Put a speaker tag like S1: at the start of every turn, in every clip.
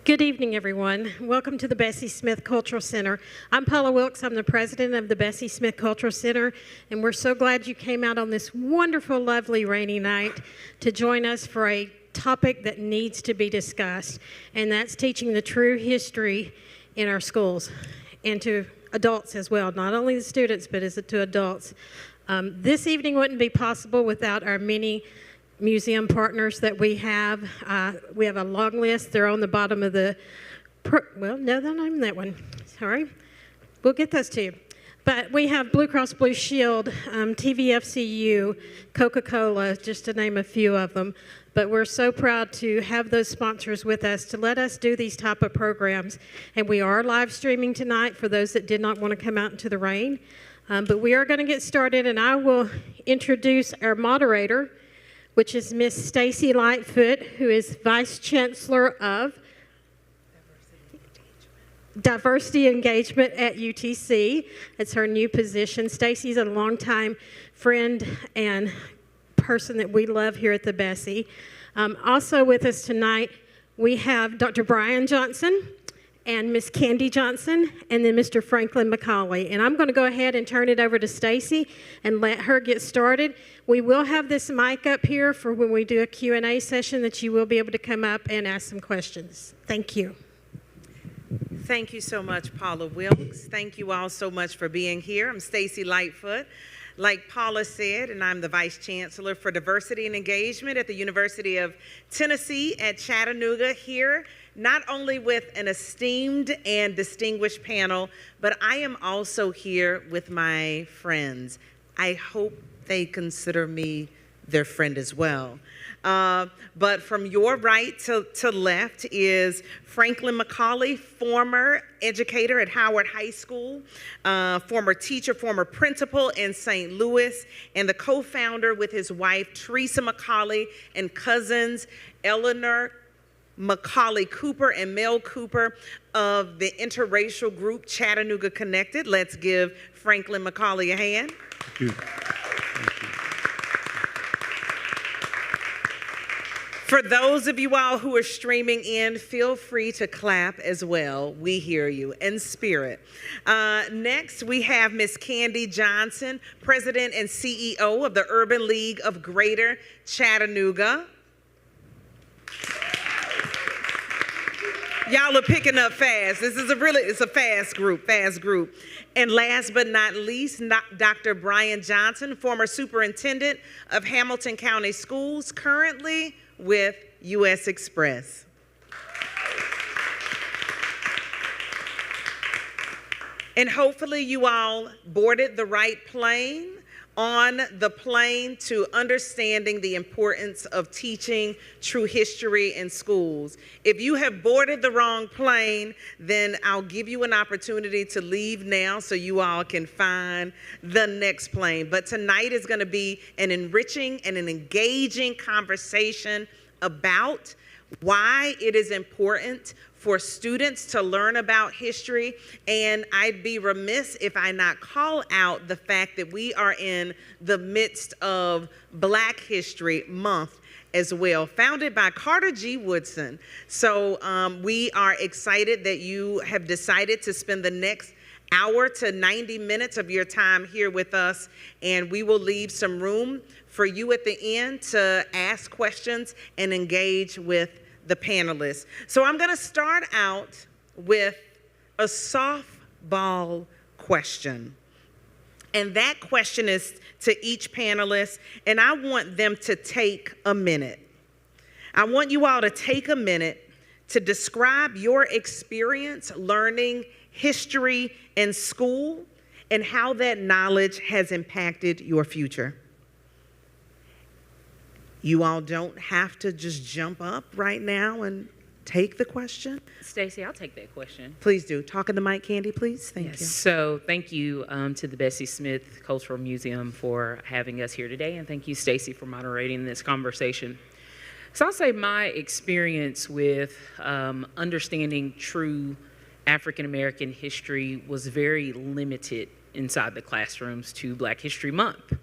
S1: Good evening, everyone. Welcome to the Bessie Smith Cultural Center. I'm Paula Wilkes. I'm the president of the Bessie Smith Cultural Center, and we're so glad you came out on this wonderful, lovely rainy night to join us for a topic that needs to be discussed, and that's teaching the true history in our schools and to adults as well, not only the students, but as to adults. This evening wouldn't be possible without our many museum partners that we have. We have a long list. They're on the bottom of the, well, no, they're not in that one. Sorry. We'll get those to you. But we have Blue Cross Blue Shield, TVFCU, Coca-Cola, just to name a few of them. But we're so proud to have those sponsors with us to let us do these type of programs. And we are live streaming tonight for those that did not want to come out into the rain. But we are going to get started, and I will introduce our moderator, which is Miss Stacy Lightfoot, who is Vice Chancellor of Diversity Engagement at UTC. It's her new position. Stacy's a longtime friend and person that we love here at the Bessie. Also with us tonight, we have Dr. Brian Johnson and Miss Candy Johnson, and then Mr. Franklin McCauley. And I'm going to go ahead and turn it over to Stacy and let her get started. We will have this mic up here for when we do a Q&A session that you will be able to come up and ask some questions. Thank you.
S2: Thank you so much, Paula Wilkes. Thank you all so much for being here. I'm Stacy Lightfoot. Like Paula said, and I'm the Vice Chancellor for Diversity and Engagement at the University of Tennessee at Chattanooga here, not only with an esteemed and distinguished panel, but I am also here with my friends. I hope they consider me their friend as well. But from your right to left is Franklin McCauley, former educator at Howard High School, former teacher, former principal in St. Louis, and the co-founder with his wife, Teresa McCauley, and cousins, Eleanor McCauley Cooper and Mel Cooper of the interracial group Chattanooga Connected. Let's give Franklin McCauley a hand.
S3: Thank you. Thank you.
S2: For those of you all who are streaming in, feel free to clap as well. We hear you in spirit. Next, we have Miss Candy Johnson, President and CEO of the Urban League of Greater Chattanooga. Y'all are picking up fast. This is it's a fast group. And last but not least, Dr. Brian Johnson, former superintendent of Hamilton County Schools, currently with U.S. Express. And hopefully you all boarded the right plane, on the plane to understanding the importance of teaching true history in schools. If you have boarded the wrong plane, then I'll give you an opportunity to leave now so you all can find the next plane. But tonight is going to be an enriching and an engaging conversation about why it is important for students to learn about history, and I'd be remiss if I not call out the fact that we are in the midst of Black History Month as well, founded by Carter G. Woodson. So we are excited that you have decided to spend the next hour to 90 minutes of your time here with us, and we will leave some room for you at the end to ask questions and engage with the panelists. So I'm going to start out with a softball question. And that question is to each panelist, and I want them to take a minute. I want you all to take a minute to describe your experience learning history in school and how that knowledge has impacted your future. You all don't have to just jump up right now and take the question.
S4: Stacy, I'll take that question.
S2: Please do. Talk in the mic, Candy, please. Thank you.
S4: So thank you to the Bessie Smith Cultural Museum for having us here today, and thank you, Stacy, for moderating this conversation. So I'll say my experience with understanding true African-American history was very limited inside the classrooms to Black History Month.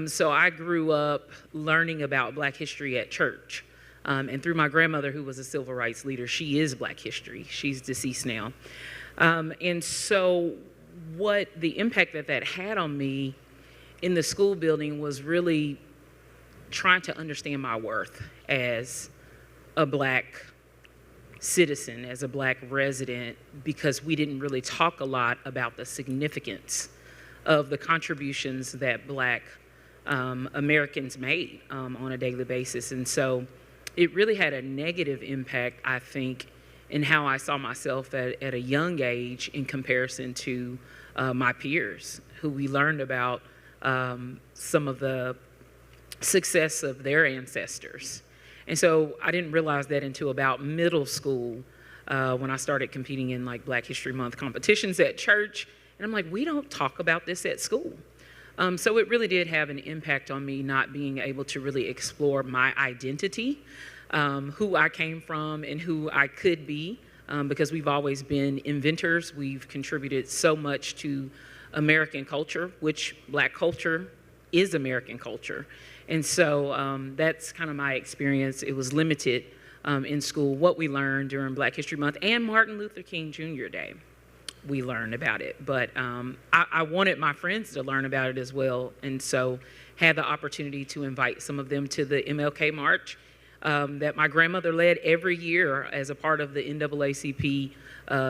S4: So I grew up learning about Black history at church. And through my grandmother, who was a civil rights leader, she is Black history. She's deceased now. And so what the impact that had on me in the school building was really trying to understand my worth as a Black citizen, as a Black resident, because we didn't really talk a lot about the significance of the contributions that Black Americans made on a daily basis. And so it really had a negative impact, I think, in how I saw myself at a young age in comparison to my peers, who we learned about some of the success of their ancestors. And so I didn't realize that until about middle school when I started competing in like Black History Month competitions at church. And I'm like, we don't talk about this at school. So it really did have an impact on me not being able to really explore my identity, who I came from and who I could be, because we've always been inventors. We've contributed so much to American culture, which Black culture is American culture. And so that's kind of my experience. It was limited in school, what we learned during Black History Month and Martin Luther King Jr. Day. We learned about it, but I wanted my friends to learn about it as well, and so had the opportunity to invite some of them to the MLK March that my grandmother led every year as a part of the NAACP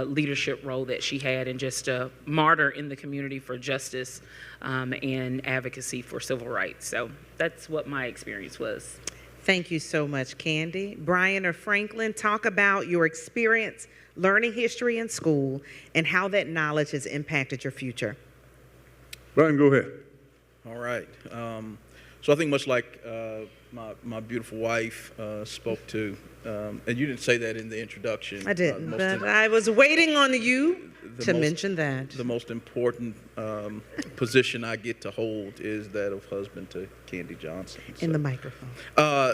S4: leadership role that she had, and just a martyr in the community for justice and advocacy for civil rights. So that's what my experience was.
S2: Thank you so much, Candy. Brian or Franklin, talk about your experience learning history in school and how that knowledge has impacted your future.
S3: Brian, go ahead.
S5: All right. So I think much like my beautiful wife spoke to, and you didn't say that in the introduction.
S2: I didn't, but I was waiting on you to mention that.
S5: The most important position I get to hold is that of husband to Candy Johnson.
S2: In the microphone.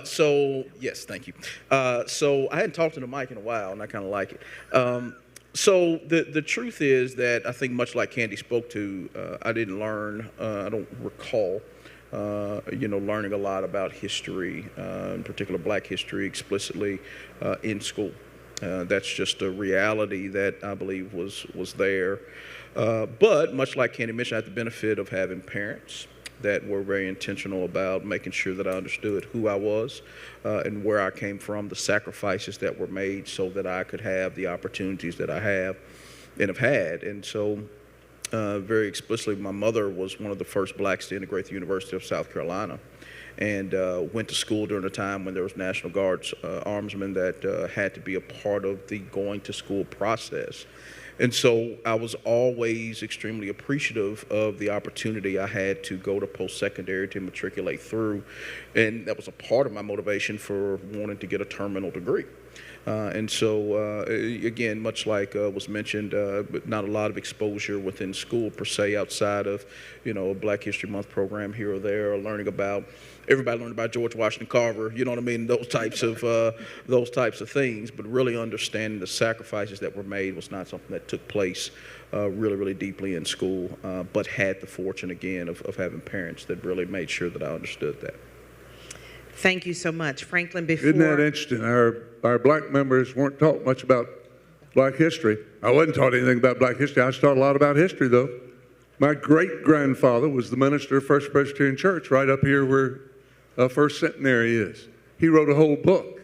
S5: So, yes, thank you. So I hadn't talked to the mic in a while, and I kind of like it. So the truth is that I think much like Candy spoke to, I didn't learn, I don't recall, learning a lot about history, in particular Black history, explicitly in school. That's just a reality that I believe was there. But much like Candy mentioned, I had the benefit of having parents that were very intentional about making sure that I understood who I was and where I came from, the sacrifices that were made so that I could have the opportunities that I have and have had. And so very explicitly, my mother was one of the first Blacks to integrate the University of South Carolina, and went to school during a time when there was National Guards armsmen that had to be a part of the going to school process. And so I was always extremely appreciative of the opportunity I had to go to post-secondary to matriculate through, and that was a part of my motivation for wanting to get a terminal degree. And so, again, much like was mentioned, but not a lot of exposure within school per se outside of, a Black History Month program here or there, or learning about, everybody learned about George Washington Carver, you know what I mean, those types of things, but really understanding the sacrifices that were made was not something that took place really, really deeply in school, but had the fortune, again, of having parents that really made sure that I understood that.
S2: Thank you so much. Franklin, before...
S3: Isn't that interesting? Our Black members weren't taught much about Black history. I wasn't taught anything about Black history. I was taught a lot about history, though. My great-grandfather was the minister of First Presbyterian Church right up here where First Centenary is. He wrote a whole book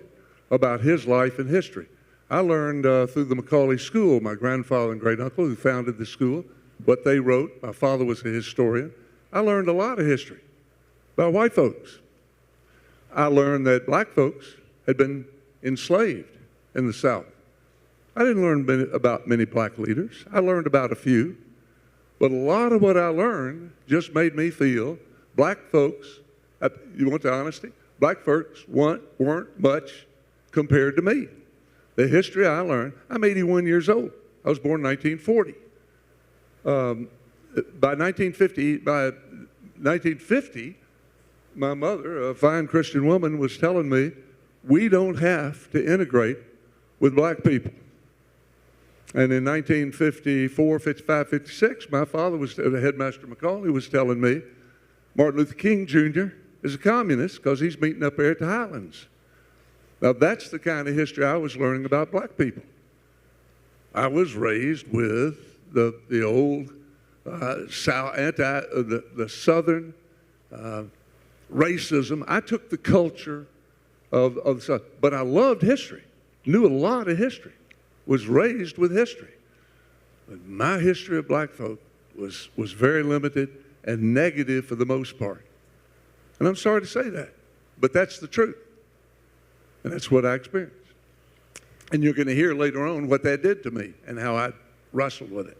S3: about his life and history. I learned through the Macaulay School, my grandfather and great-uncle who founded the school, what they wrote. My father was a historian. I learned a lot of history about white folks. I learned that Black folks had been enslaved in the South. I didn't learn about many Black leaders. I learned about a few. But a lot of what I learned just made me feel Black folks, you want the honesty? Black folks weren't much compared to me. The history I learned, I'm 81 years old. I was born in 1940. By 1950, my mother, a fine Christian woman, was telling me, we don't have to integrate with Black people. And in 1954, 55, 56, my father was, Headmaster Macaulay was telling me, Martin Luther King Jr. is a communist because he's meeting up there at the Highlands. Now, that's the kind of history I was learning about black people. I was raised with the old the Southern racism. I took the culture of the South, but I loved history, knew a lot of history, was raised with history. But my history of black folk was very limited and negative for the most part. And I'm sorry to say that, but that's the truth. And that's what I experienced. And you're going to hear later on what that did to me and how I wrestled with it.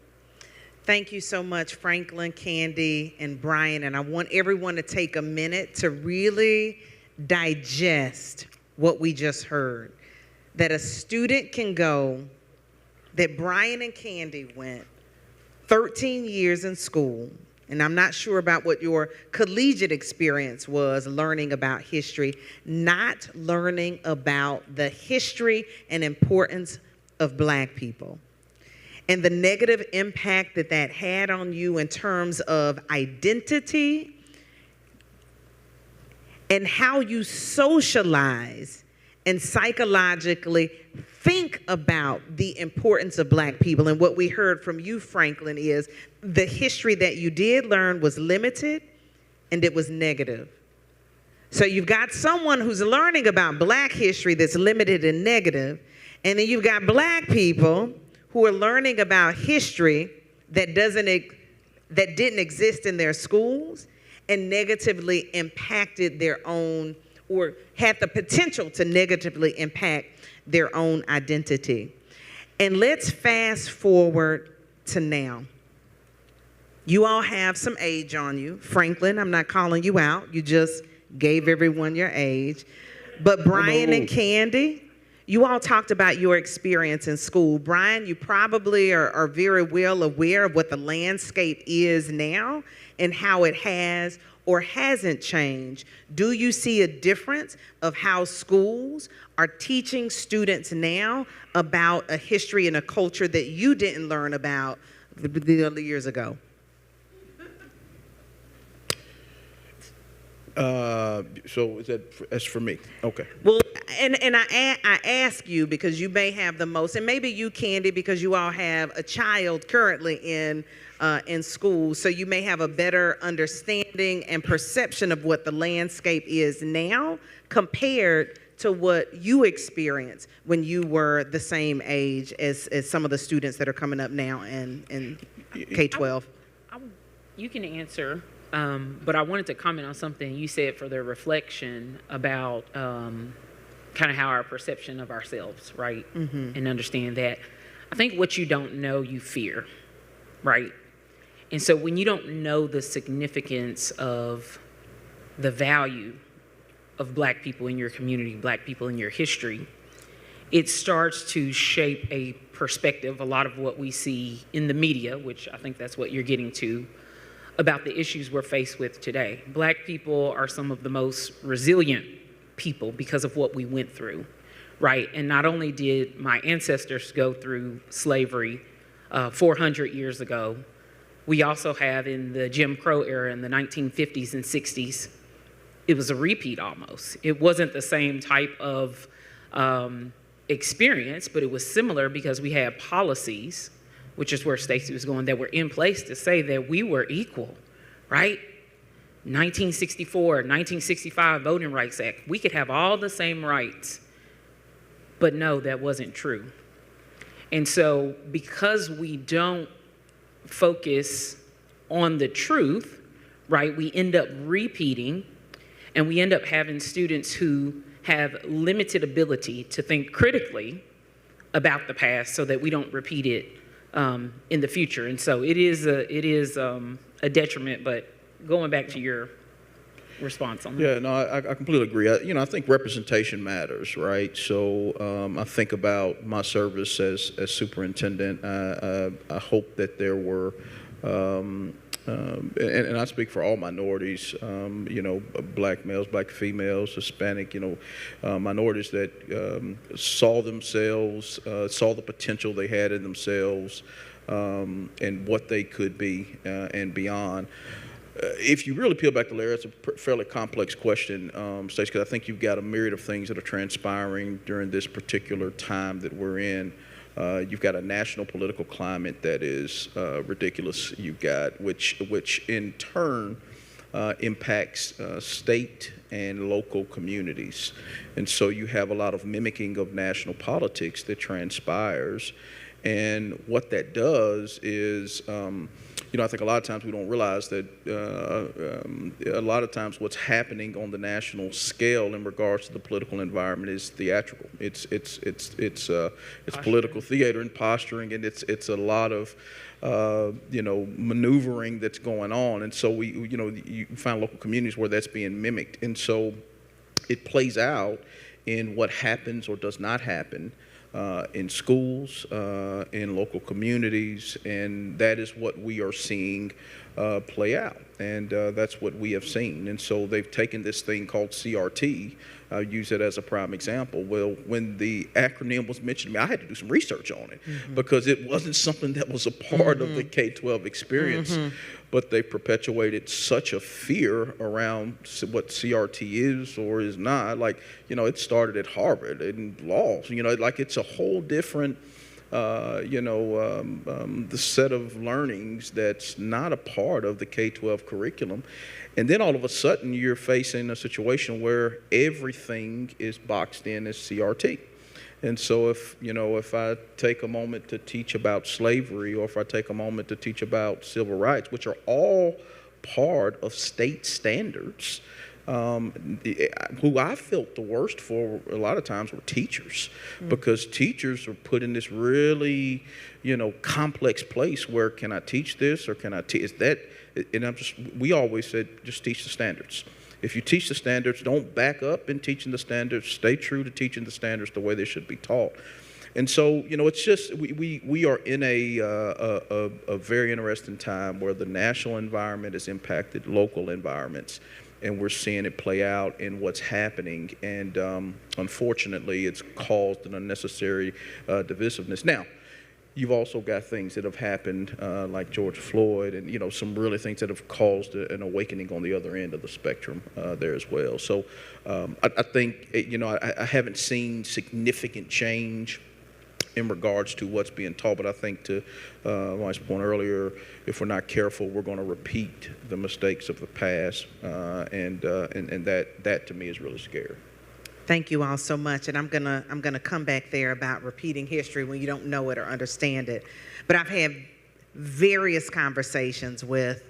S2: Thank you so much, Franklin, Candy, and Brian. And I want everyone to take a minute to really digest what we just heard. That a student can go, that Brian and Candy went 13 years in school, and I'm not sure about what your collegiate experience was learning about history, not learning about the history and importance of black people, and the negative impact that that had on you in terms of identity and how you socialize and psychologically think about the importance of black people. And what we heard from you, Franklin, is the history that you did learn was limited and it was negative. So you've got someone who's learning about black history that's limited and negative, and then you've got black people who are learning about history that didn't exist in their schools and negatively impacted their own, or had the potential to negatively impact their own identity. And let's fast forward to now. You all have some age on you. Franklin, I'm not calling you out. You just gave everyone your age. But Brian and Candy, you all talked about your experience in school. Brian, you probably are very well aware of what the landscape is now and how it has or hasn't changed. Do you see a difference of how schools are teaching students now about a history and a culture that you didn't learn about the other years ago?
S5: So is that's for me? Okay.
S2: Well, and I ask you because you may have the most, and maybe you, Candy, because you all have a child currently in school, so you may have a better understanding and perception of what the landscape is now compared to what you experienced when you were the same age as some of the students that are coming up now in K-12.
S4: You can answer. But I wanted to comment on something you said for the reflection about kind of how our perception of ourselves, right? Mm-hmm. And understand that. I think what you don't know, you fear, right? And so when you don't know the significance of the value of black people in your community, black people in your history, it starts to shape a perspective, a lot of what we see in the media, which I think that's what you're getting to, about the issues we're faced with today. Black people are some of the most resilient people because of what we went through, right? And not only did my ancestors go through slavery 400 years ago, we also have in the Jim Crow era in the 1950s and 60s, it was a repeat almost. It wasn't the same type of experience, but it was similar because we had policies, which is where Stacey was going, that were in place to say that we were equal, right? 1964, 1965 Voting Rights Act, we could have all the same rights, but no, that wasn't true. And so because we don't focus on the truth, right, we end up repeating, and we end up having students who have limited ability to think critically about the past so that we don't repeat it in the future. And so it is a detriment, but going back to your response on that.
S5: Yeah, no, I completely agree. I think representation matters, right? So I think about my service as superintendent. I hope that there were, and I speak for all minorities, black males, black females, Hispanic, minorities that saw themselves, saw the potential they had in themselves, and what they could be and beyond. if you really peel back the layer, it's a fairly complex question, Stacey, because I think you've got a myriad of things that are transpiring during this particular time that we're in. You've got a national political climate that is ridiculous. You've got which in turn impacts state and local communities, and so you have a lot of mimicking of national politics that transpires, and what that does is. I think a lot of times we don't realize that a lot of times what's happening on the national scale in regards to the political environment is theatrical. It's political theater and posturing, and it's a lot of maneuvering that's going on. And so you find local communities where that's being mimicked, and so it plays out in what happens or does not happen. In schools, in local communities, and that is what we are seeing play out, and that's what we have seen. And so they've taken this thing called CRT, I'll use it as a prime example. Well, when the acronym was mentioned to me, I had to do some research on it because it wasn't something that was a part of the K-12 experience. But they perpetuated such a fear around what CRT is or is not. Like, it started at Harvard and law. Like it's a whole different, the set of learnings that's not a part of the K-12 curriculum. And then all of a sudden you're facing a situation where everything is boxed in as CRT. And so if I take a moment to teach about slavery, or if I take a moment to teach about civil rights, which are all part of state standards, who I felt the worst for a lot of times were teachers, because teachers are put in this really, complex place where can I teach this or can I teach that? And we always said, just teach the standards. If you teach the standards, don't back up in teaching the standards. Stay true to teaching the standards the way they should be taught. And so, it's just we are in a very interesting time where the national environment has impacted local environments, and we're seeing it play out in what's happening. And unfortunately, it's caused an unnecessary divisiveness. Now, you've also got things that have happened like George Floyd and, some really things that have caused an awakening on the other end of the spectrum there as well. So I think, I haven't seen significant change in regards to what's being taught, but I think to my point earlier, if we're not careful, we're going to repeat the mistakes of the past, and that to me is really scary.
S6: Thank you all so much, and I'm gonna come back there about repeating history when you don't know it or understand it. But I've had various conversations with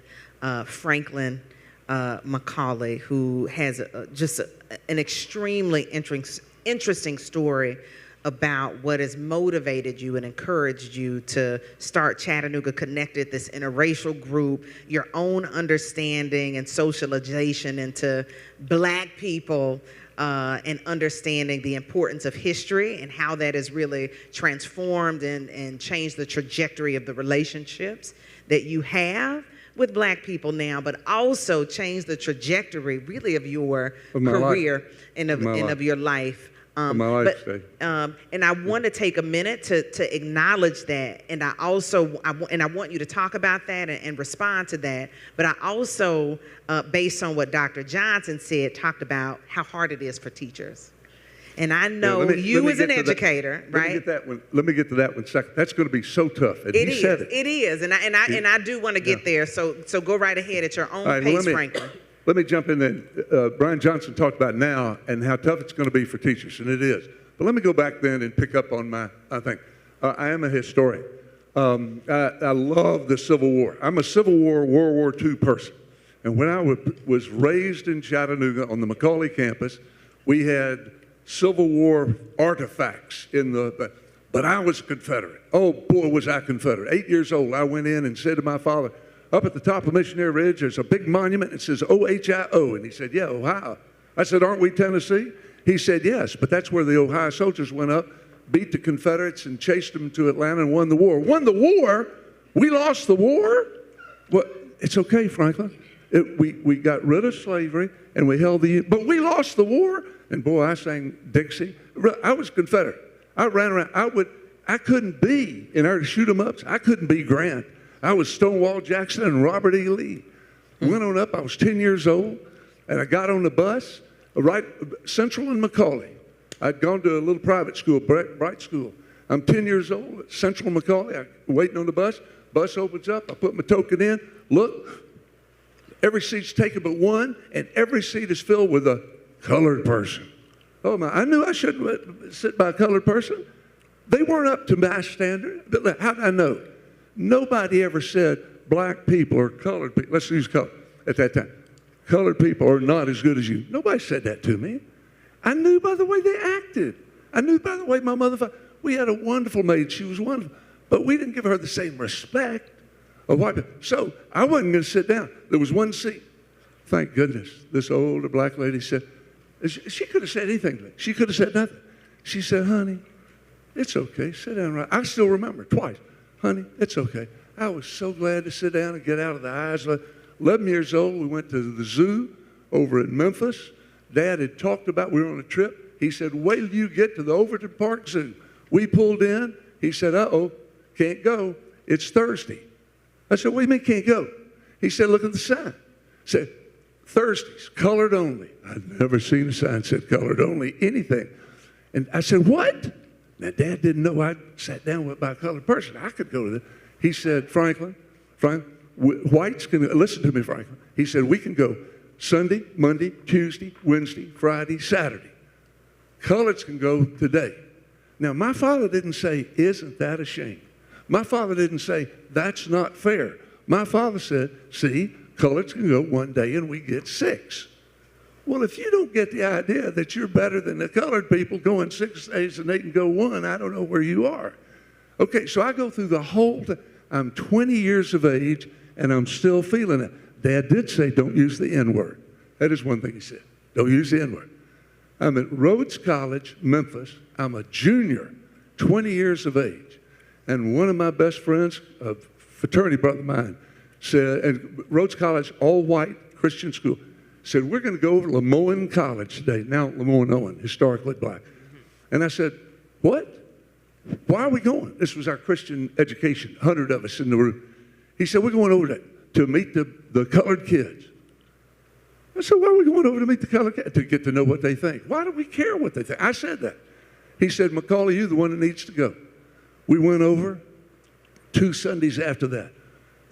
S6: Franklin Macaulay, who has an extremely interesting story about what has motivated you and encouraged you to start Chattanooga Connected, this interracial group, your own understanding and socialization into Black people, and understanding the importance of history and how that has really transformed and changed the trajectory of the relationships that you have with Black people now, but also changed the trajectory really of your career and of your life.
S3: And
S6: I want to take a minute to acknowledge that, and I want you to talk about that and respond to that. But I also, based on what Dr. Johnson said, talked about how hard it is for teachers. And I know you as an educator, right?
S3: Let me get to that one second. That's going to be so tough. And he said it.
S6: It is, and I do want to get there. So go right ahead at your own pace, Franklin.
S3: Let me jump in there. Brian Johnson talked about now and how tough it's going to be for teachers, and it is. But let me go back then and pick up on I am a historian. I love the Civil War. I'm a Civil War, World War II person. And when I was raised in Chattanooga on the Macaulay campus, we had Civil War artifacts but I was Confederate. Oh, boy, was I Confederate. 8 years old, I went in and said to my father, up at the top of Missionary Ridge, there's a big monument that says OHIO. And he said, yeah, Ohio. I said, aren't we Tennessee? He said, yes, but that's where the Ohio soldiers went up, beat the Confederates, and chased them to Atlanta and won the war. Won the war? We lost the war? Well, it's okay, Franklin. We got rid of slavery, and we held but we lost the war? And boy, I sang Dixie. I was Confederate. I ran around. I couldn't be in our shoot-em-ups. I couldn't be Grant. I was Stonewall Jackson and Robert E. Lee. Went on up. I was 10 years old, and I got on the bus, right, Central and Macaulay. I'd gone to a little private school, Bright School. I'm 10 years old at Central and Macaulay. I'm waiting on the bus. Bus opens up. I put my token in. Look, every seat's taken but one, and every seat is filled with a colored person. Oh my, I knew I shouldn't sit by a colored person. They weren't up to my standard. But how did I know? Nobody ever said black people or colored people, let's use color at that time, colored people are not as good as you. Nobody said that to me. I knew by the way they acted. I knew by the way my mother, we had a wonderful maid. She was wonderful. But we didn't give her the same respect of white people. So I wasn't going to sit down. There was one seat. Thank goodness. This older black lady said, she could have said anything to me. She could have said nothing. She said, honey, it's okay. Sit down right. I still remember twice. Honey, it's okay. I was so glad to sit down and get out of the eyes. 11 years old, we went to the zoo over in Memphis. Dad had talked about, we were on a trip. He said, wait till you get to the Overton Park Zoo. We pulled in. He said, uh-oh, can't go. It's Thursday. I said, what do you mean can't go? He said, look at the sign. Said, Thursdays, colored only. I'd never seen a sign that said colored only, anything. And I said, what? Now, Dad didn't know I sat down by a colored person. I could go to that. He said, Frank, whites can, listen to me, Franklin. He said, we can go Sunday, Monday, Tuesday, Wednesday, Friday, Saturday. Coloreds can go today. Now, my father didn't say, isn't that a shame? My father didn't say, that's not fair. My father said, see, coloreds can go one day and we get 6. Well, if you don't get the idea that you're better than the colored people going 6 days and they can go 1, I don't know where you are. Okay, so I go through the whole thing. I'm 20 years of age and I'm still feeling it. Dad did say, don't use the N-word. That is one thing he said. Don't use the N-word. I'm at Rhodes College, Memphis. I'm a junior, 20 years of age. And one of my best friends, a fraternity brother of mine, said, and Rhodes College, all white Christian school, said, we're going to go over to Lemoyne College today. Now Lemoyne, historically black. And I said, what? Why are we going? This was our Christian education, 100 of us in the room. He said, we're going over there to meet the colored kids. I said, why are we going over to meet the colored kids? To get to know what they think. Why do we care what they think? I said that. He said, Macaulay, you're the one that needs to go. We went over 2 Sundays after that.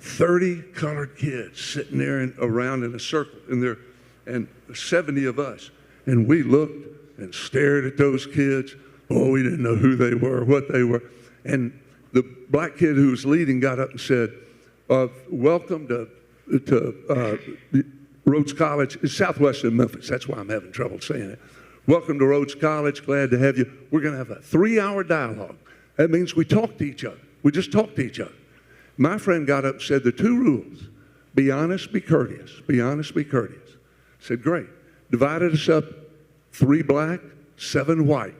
S3: 30 colored kids sitting there around in a circle, and 70 of us. And we looked and stared at those kids. Oh, we didn't know who they were, what they were. And the black kid who was leading got up and said, welcome to Rhodes College. It's southwest of Memphis. That's why I'm having trouble saying it. Welcome to Rhodes College. Glad to have you. We're going to have a 3-hour dialogue. That means we talk to each other. We just talk to each other. My friend got up and said the 2 rules. Be honest, be courteous. Be honest, be courteous. I said, great. Divided us up, 3 black, 7 white.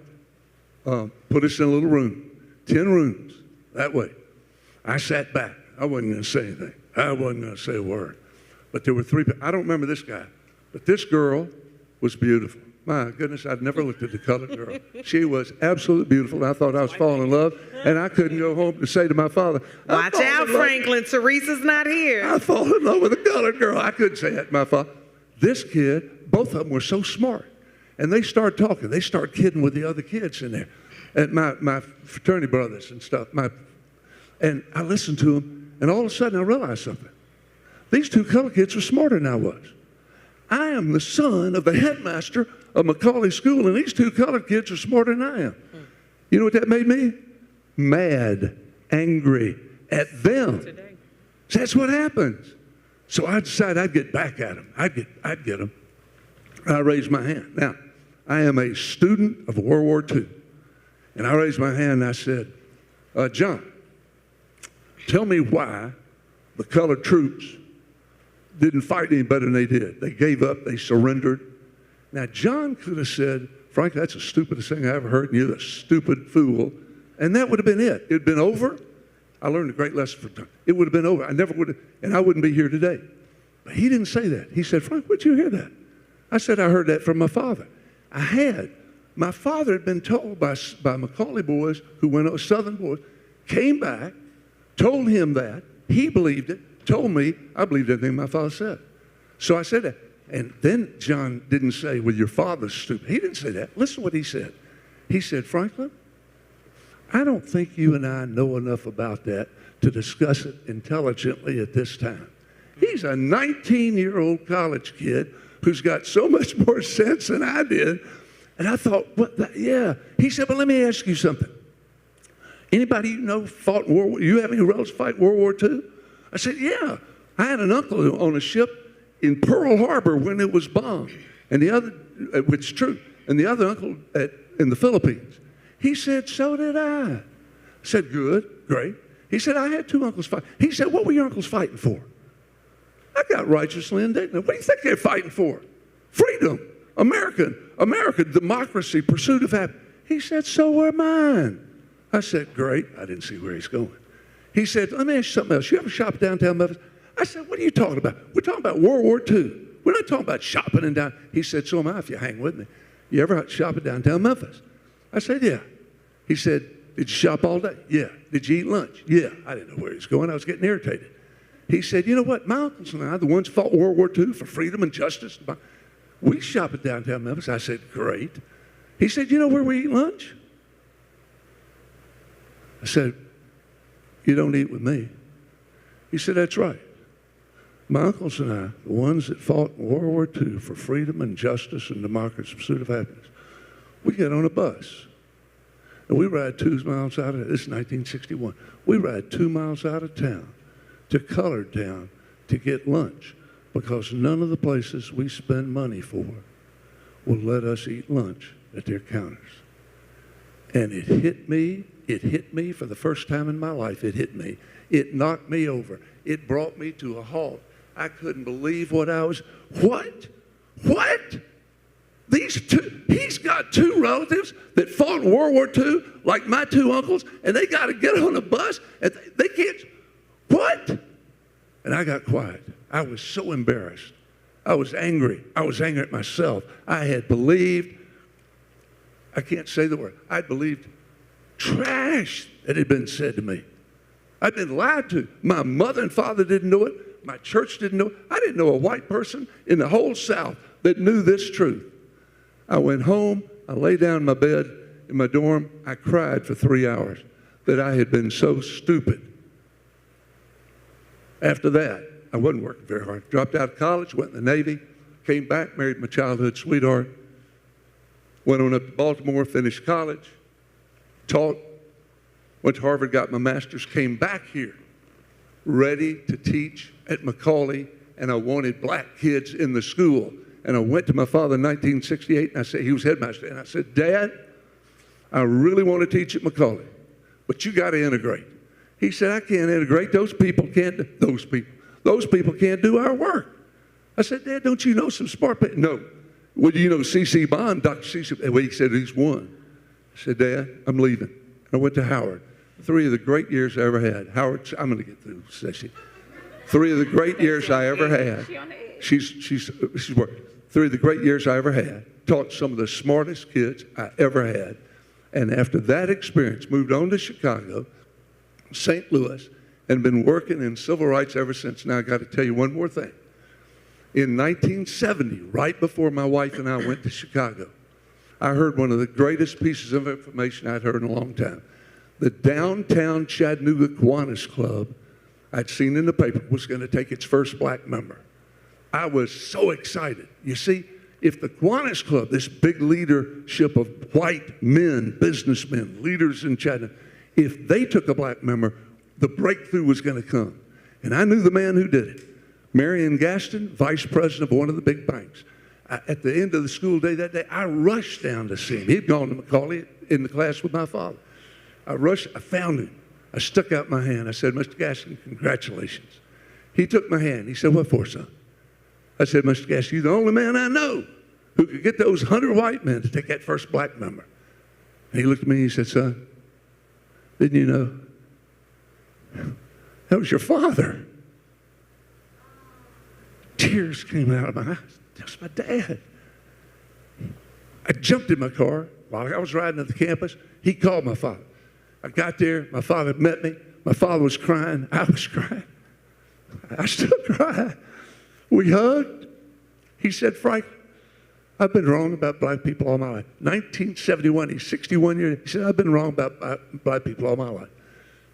S3: Put us in a little room, 10 rooms, that way. I sat back. I wasn't going to say anything. I wasn't going to say a word. But there were 3 people. I don't remember this guy, but this girl was beautiful. My goodness, I'd never looked at the colored girl. She was absolutely beautiful. I thought I was falling in love, and I couldn't go home to say to my father,
S2: watch out, Franklin, Teresa's not here.
S3: I fall in love with a colored girl. I couldn't say that to my father. This kid, both of them were so smart. And they start talking. They start kidding with the other kids in there. And my fraternity brothers and stuff. And I listened to them, and all of a sudden I realized something. These 2 colored kids were smarter than I was. I am the son of the headmaster of Macaulay School, and these 2 colored kids are smarter than I am. You know what that made me? Mad, angry at them. So that's what happens. So I decided I'd get back at them. I'd get them. I raised my hand. Now, I am a student of World War II. And I raised my hand and I said, John, tell me why the colored troops didn't fight any better than they did. They gave up, they surrendered. Now, John could have said, Frank, that's the stupidest thing I ever heard, and you're the stupid fool. And that would have been it. It would have been over. I learned a great lesson from John. It would have been over. I never would have, and I wouldn't be here today. But he didn't say that. He said, Frank, where'd you hear that? I said, I heard that from my father. I had. My father had been told by Macaulay boys who went, Southern boys, came back, told him that. He believed it, told me, I believed everything my father said. So I said that. And then John didn't say, well, your father's stupid. He didn't say that. Listen to what he said. He said, Franklin, I don't think you and I know enough about that to discuss it intelligently at this time. He's a 19-year-old college kid who's got so much more sense than I did. And I thought, yeah. He said, well, let me ask you something. Anybody you know fought in World War II? You have any relatives fight World War II? I said, yeah. I had an uncle on a ship in Pearl Harbor when it was bombed. And the other, which is true, and the other uncle in the Philippines. He said, so did I. I said, good, great. He said, I had two uncles fight. He said, what were your uncles fighting for? I got righteously indignant. What do you think they're fighting for? Freedom, America, democracy, pursuit of happiness. He said, so were mine. I said, great. I didn't see where he's going. He said, let me ask you something else. You ever shop downtown Memphis? I said, what are you talking about? We're talking about World War II. We're not talking about shopping in down. He said, so am I if you hang with me. You ever shop at downtown Memphis? I said, yeah. He said, did you shop all day? Yeah. Did you eat lunch? Yeah. I didn't know where he was going. I was getting irritated. He said, you know what? My uncles and I, the ones who fought World War II for freedom and justice, we shop at downtown Memphis. I said, great. He said, you know where we eat lunch? I said, you don't eat with me. He said, that's right. My uncles and I, the ones that fought in World War II for freedom and justice and democracy, pursuit of happiness, we get on a bus. And we ride 2 miles out of, this is 1961, we ride 2 miles out of town to Colored Town to get lunch because none of the places we spend money for will let us eat lunch at their counters. And it hit me for the first time in my life, it hit me. It knocked me over. It brought me to a halt. I couldn't believe what I was, what? He's got two relatives that fought in World War II, like my two uncles, and they got to get on a bus, and they can't, what? And I got quiet. I was so embarrassed. I was angry. I was angry at myself. I had believed, I can't say the word, I believed trash that had been said to me. I'd been lied to. My mother and father didn't know it. My church didn't know it. I didn't know a white person in the whole South that knew this truth. I went home. I lay down in my bed in my dorm. I cried for 3 hours that I had been so stupid. After that, I wasn't working very hard. Dropped out of college, went in the Navy, came back, married my childhood sweetheart, went on up to Baltimore, finished college, taught, went to Harvard, got my master's, came back here, ready to teach at Macaulay, and I wanted black kids in the school. And I went to my father in 1968, and I said, he was headmaster, and I said, Dad, I really want to teach at Macaulay, but you got to integrate. He said, I can't integrate. Those people can't do our work. I said, Dad, don't you know some smart people? No. Well, do you know C.C. Bond, Dr. C.C. Well, he said, he's one. I said, Dad, I'm leaving. I went to Howard. 3 of the great years I ever had. Howard, I'm going to get through, Ceci. 3 of the great years I ever had. She's working. 3 of the great years I ever had. Taught some of the smartest kids I ever had. And after that experience, moved on to Chicago, St. Louis, and been working in civil rights ever since. Now, I got to tell you one more thing. In 1970, right before my wife and I went to Chicago, I heard one of the greatest pieces of information I'd heard in a long time. The downtown Chattanooga Kiwanis Club, I'd seen in the paper, was going to take its first black member. I was so excited. You see, if the Kiwanis Club, this big leadership of white men, businessmen, leaders in Chattanooga, if they took a black member, the breakthrough was going to come. And I knew the man who did it. Marion Gaston, vice president of one of the big banks. At the end of the school day that day, I rushed down to see him. He'd gone to Macaulay in the class with my father. I found him. I stuck out my hand. I said, Mr. Gaston, congratulations. He took my hand. He said, what for, son? I said, Mr. Gaston, you're the only man I know who could get those 100 white men to take that first black member. And he looked at me and he said, son, didn't you know? That was your father. Tears came out of my eyes. That's my dad. I jumped in my car while I was riding at the campus. He called my father. I got there. My father met me. My father was crying. I was crying. I still cry. We hugged. He said, Frank, I've been wrong about black people all my life. 1971, he's 61 years. He said, I've been wrong about black people all my life.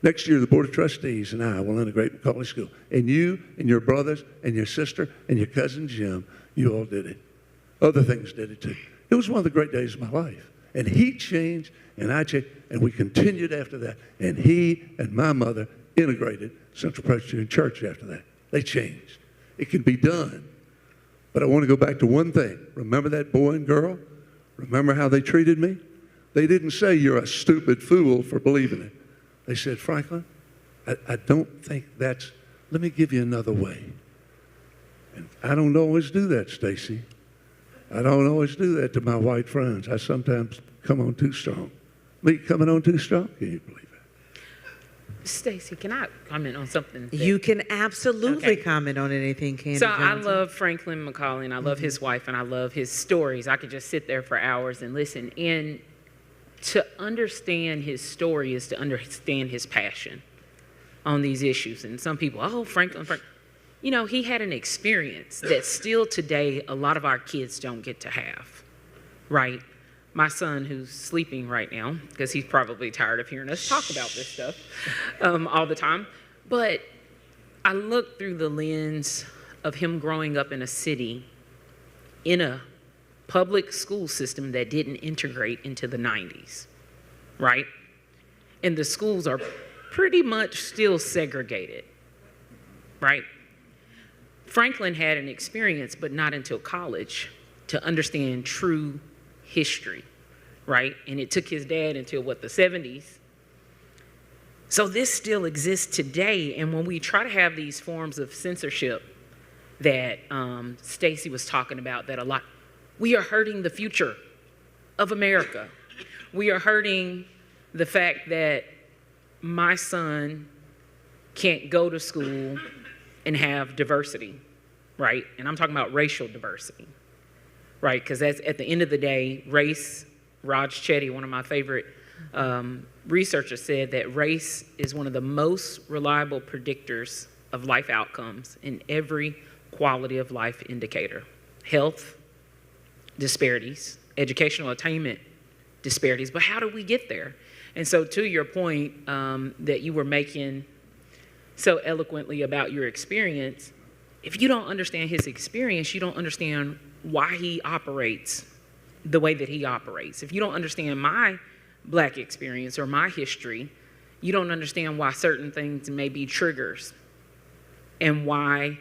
S3: Next year, the Board of Trustees and I will integrate Macaulay School. And you and your brothers and your sister and your cousin Jim, you all did it. Other things did it too. It was one of the great days of my life. And he changed, and I changed, and we continued after that. And he and my mother integrated Central Presbyterian Church after that. They changed. It can be done. But I want to go back to one thing. Remember that boy and girl? Remember how they treated me? They didn't say you're a stupid fool for believing it. They said, Franklin, I don't think that's, let me give you another way. And I don't always do that, Stacy. I don't always do that to my white friends. I sometimes come on too strong. Me coming on too strong? Can you believe it?
S4: Stacy, can I comment on something?
S6: You can absolutely
S4: Okay.
S6: comment on anything, Candy
S4: So I
S6: Johnson.
S4: love Franklin Macaulay, and I love his wife, and I love his stories. I could just sit there for hours and listen. And to understand his story is to understand his passion on these issues. And some people, oh, Franklin. You know, he had an experience that still today a lot of our kids don't get to have, right? My son, who's sleeping right now, because he's probably tired of hearing us talk about this stuff all the time. But I look through the lens of him growing up in a city, in a public school system that didn't integrate into the 90s, right? And the schools are pretty much still segregated, right? Franklin had an experience, but not until college, to understand true history, right? And it took his dad until, the 70s. So this still exists today, and when we try to have these forms of censorship that Stacy was talking about, that a lot, we are hurting the future of America. We are hurting the fact that my son can't go to school and have diversity, right? And I'm talking about racial diversity, right? Because that's, at the end of the day, race, Raj Chetty, one of my favorite researchers, said that race is one of the most reliable predictors of life outcomes in every quality of life indicator. Health disparities, educational attainment disparities, but how do we get there? And so to your point that you were making so eloquently about your experience, if you don't understand his experience, you don't understand why he operates the way that he operates. If you don't understand my Black experience or my history, you don't understand why certain things may be triggers and why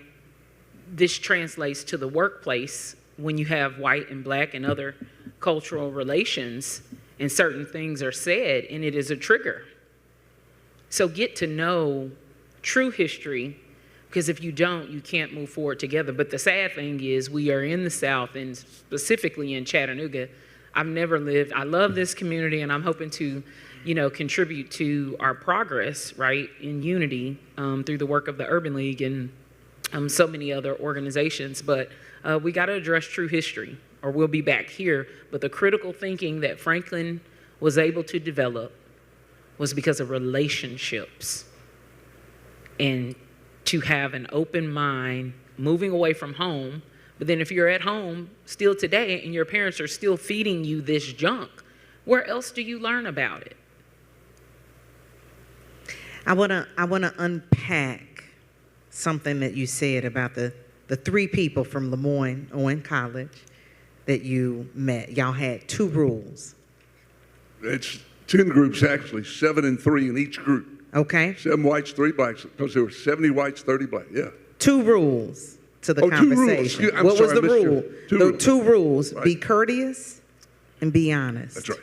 S4: this translates to the workplace when you have white and Black and other cultural relations and certain things are said and it is a trigger. So get to know true history, because if you don't, you can't move forward together. But the sad thing is we are in the South, and specifically in Chattanooga. I've never lived, I love this community, and I'm hoping to, contribute to our progress, right, in unity through the work of the Urban League and so many other organizations. But we got to address true history, or we'll be back here. But the critical thinking that Franklin was able to develop was because of relationships, and to have an open mind, moving away from home. But then if you're at home still today and your parents are still feeding you this junk, where else do you learn about it?
S6: I wanna unpack something that you said about the three people from Lemoyne College that you met. Y'all had two rules.
S3: It's 10 groups, actually, 7 and 3 in each group.
S6: Okay?
S3: 7 whites, 3 blacks, because there were 70 whites, 30 blacks, yeah.
S6: Two rules to the
S3: 2 rules.
S6: conversation.
S3: I'm
S6: What was
S3: sorry,
S6: the
S3: I missed
S6: rule?
S3: you.
S6: The
S3: rules.
S6: 2 rules.
S3: Right.
S6: Be courteous and be honest.
S3: That's right.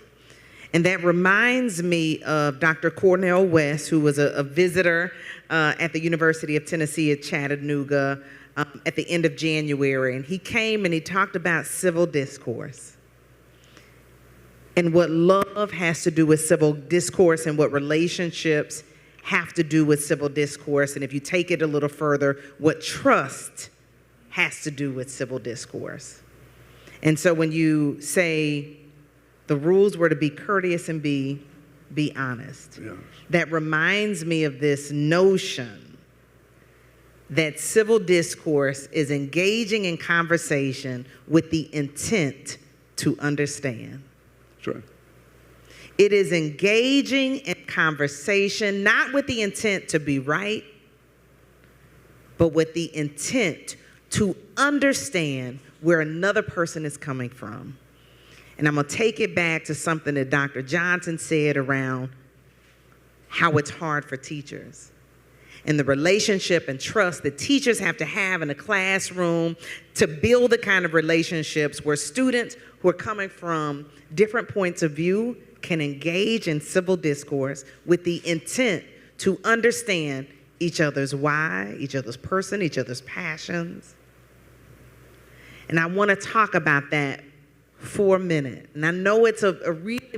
S6: And that reminds me of Dr. Cornell West, who was a visitor at the University of Tennessee at Chattanooga at the end of January. And he came and he talked about civil discourse and what love has to do with civil discourse and what relationships have to do with civil discourse. And if you take it a little further, what trust has to do with civil discourse. And so when you say the rules were to be courteous and be honest,
S3: Yes.
S6: that reminds me of this notion that civil discourse is engaging in conversation with the intent to understand.
S3: That's right.
S6: It is engaging in conversation, not with the intent to be right, but with the intent to understand where another person is coming from. And I'm going to take it back to something that Dr. Johnson said around how it's hard for teachers and the relationship and trust that teachers have to have in a classroom to build the kind of relationships where students who are coming from different points of view can engage in civil discourse with the intent to understand each other's why, each other's person, each other's passions. And I want to talk about that for a minute. And I know it's a really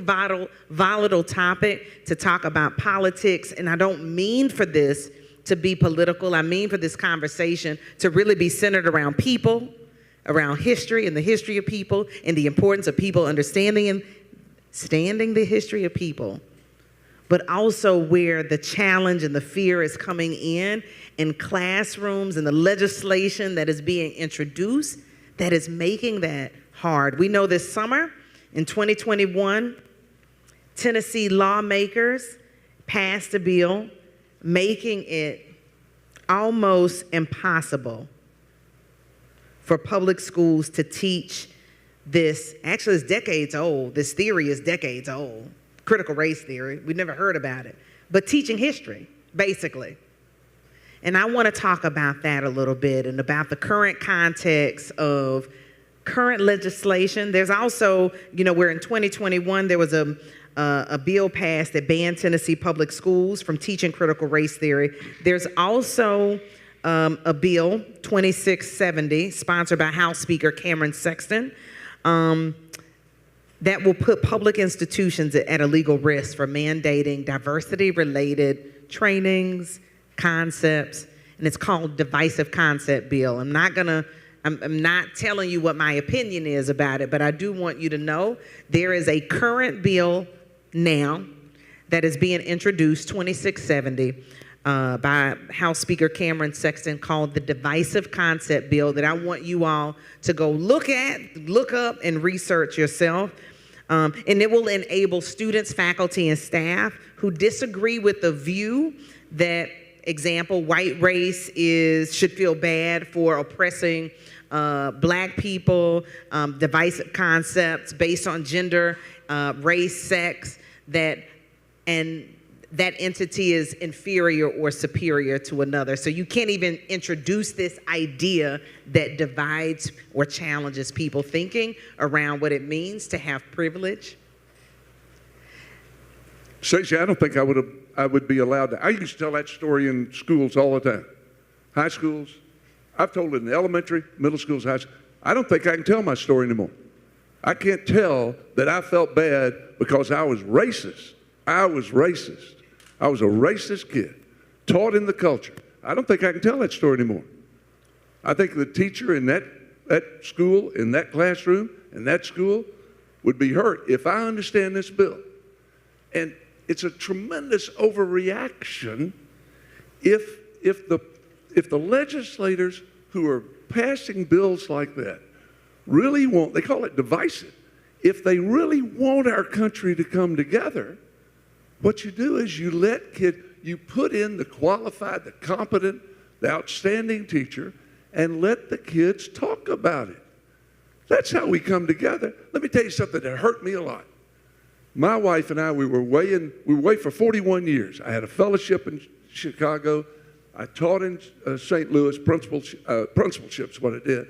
S6: volatile topic to talk about politics, and I don't mean for this to be political. I mean for this conversation to really be centered around people, around history and the history of people, and the importance of people understanding and standing the history of people, but also where the challenge and the fear is coming in classrooms and the legislation that is being introduced that is making that hard. We know this summer, in 2021, Tennessee lawmakers passed a bill making it almost impossible for public schools to teach this. Actually, it's decades old. This theory is decades old. Critical race theory. We've never heard about it. But teaching history, basically. And I want to talk about that a little bit and about the current context of current legislation. There's also, where in 2021 there was a bill passed that banned Tennessee public schools from teaching critical race theory. There's also a bill, 2670, sponsored by House Speaker Cameron Sexton, that will put public institutions at a legal risk for mandating diversity-related trainings, concepts, and it's called Divisive Concept Bill. I'm not telling you what my opinion is about it, but I do want you to know there is a current bill now that is being introduced, 2670, by House Speaker Cameron Sexton, called the Divisive Concept Bill, that I want you all to go look up and research yourself. And it will enable students, faculty, and staff who disagree with the view that, example, white race should feel bad for oppressing black people, divisive concepts based on gender, race, sex, that entity is inferior or superior to another. So you can't even introduce this idea that divides or challenges people thinking around what it means to have privilege.
S3: Stacey, I don't think I would be allowed to. I used to tell that story in schools all the time. High schools. I've told it in elementary, middle schools, high schools. I don't think I can tell my story anymore. I can't tell that I felt bad because I was racist. I was racist. I was a racist kid, taught in the culture. I don't think I can tell that story anymore. I think the teacher in that school, in that classroom, in that school would be hurt if I understand this bill. And it's a tremendous overreaction if the legislators who are passing bills like that really want, they call it divisive, if they really want our country to come together, what you do is you put in the qualified, the competent, the outstanding teacher, and let the kids talk about it. That's how we come together. Let me tell you something that hurt me a lot. My wife and I, we were away for 41 years. I had a fellowship in Chicago. I taught in St. Louis, principalship's what I did.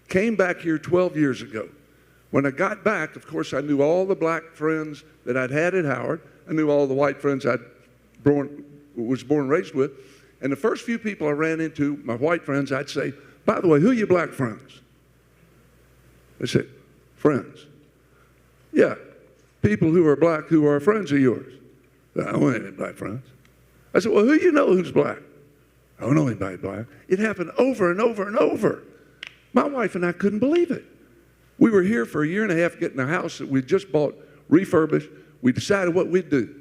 S3: Came back here 12 years ago. When I got back, of course, I knew all the black friends that I'd had at Howard. I knew all the white friends was born and raised with. And the first few people I ran into, my white friends, I'd say, by the way, who are your black friends? They said, friends. Yeah, people who are black who are friends of yours. I don't have any black friends. I said, well, who you know who's black? I don't know anybody black. It happened over and over and over. My wife and I couldn't believe it. We were here for a year and a half getting a house that we just bought, refurbished. We decided what we'd do.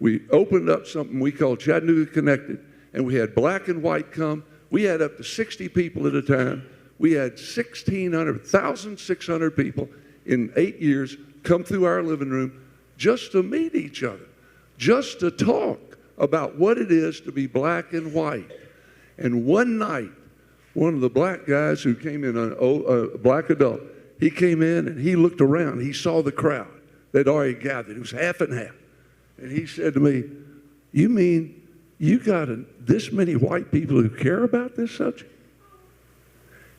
S3: We opened up something we called Chattanooga Connected, and we had black and white come. We had up to 60 people at a time. We had 1,600 people in 8 years come through our living room just to meet each other, just to talk about what it is to be black and white. And one night, one of the black guys who came in, a black adult, he came in and he looked around. He saw the crowd. They'd already gathered. It was half and half. And he said to me, "You mean you got this many white people who care about this subject?"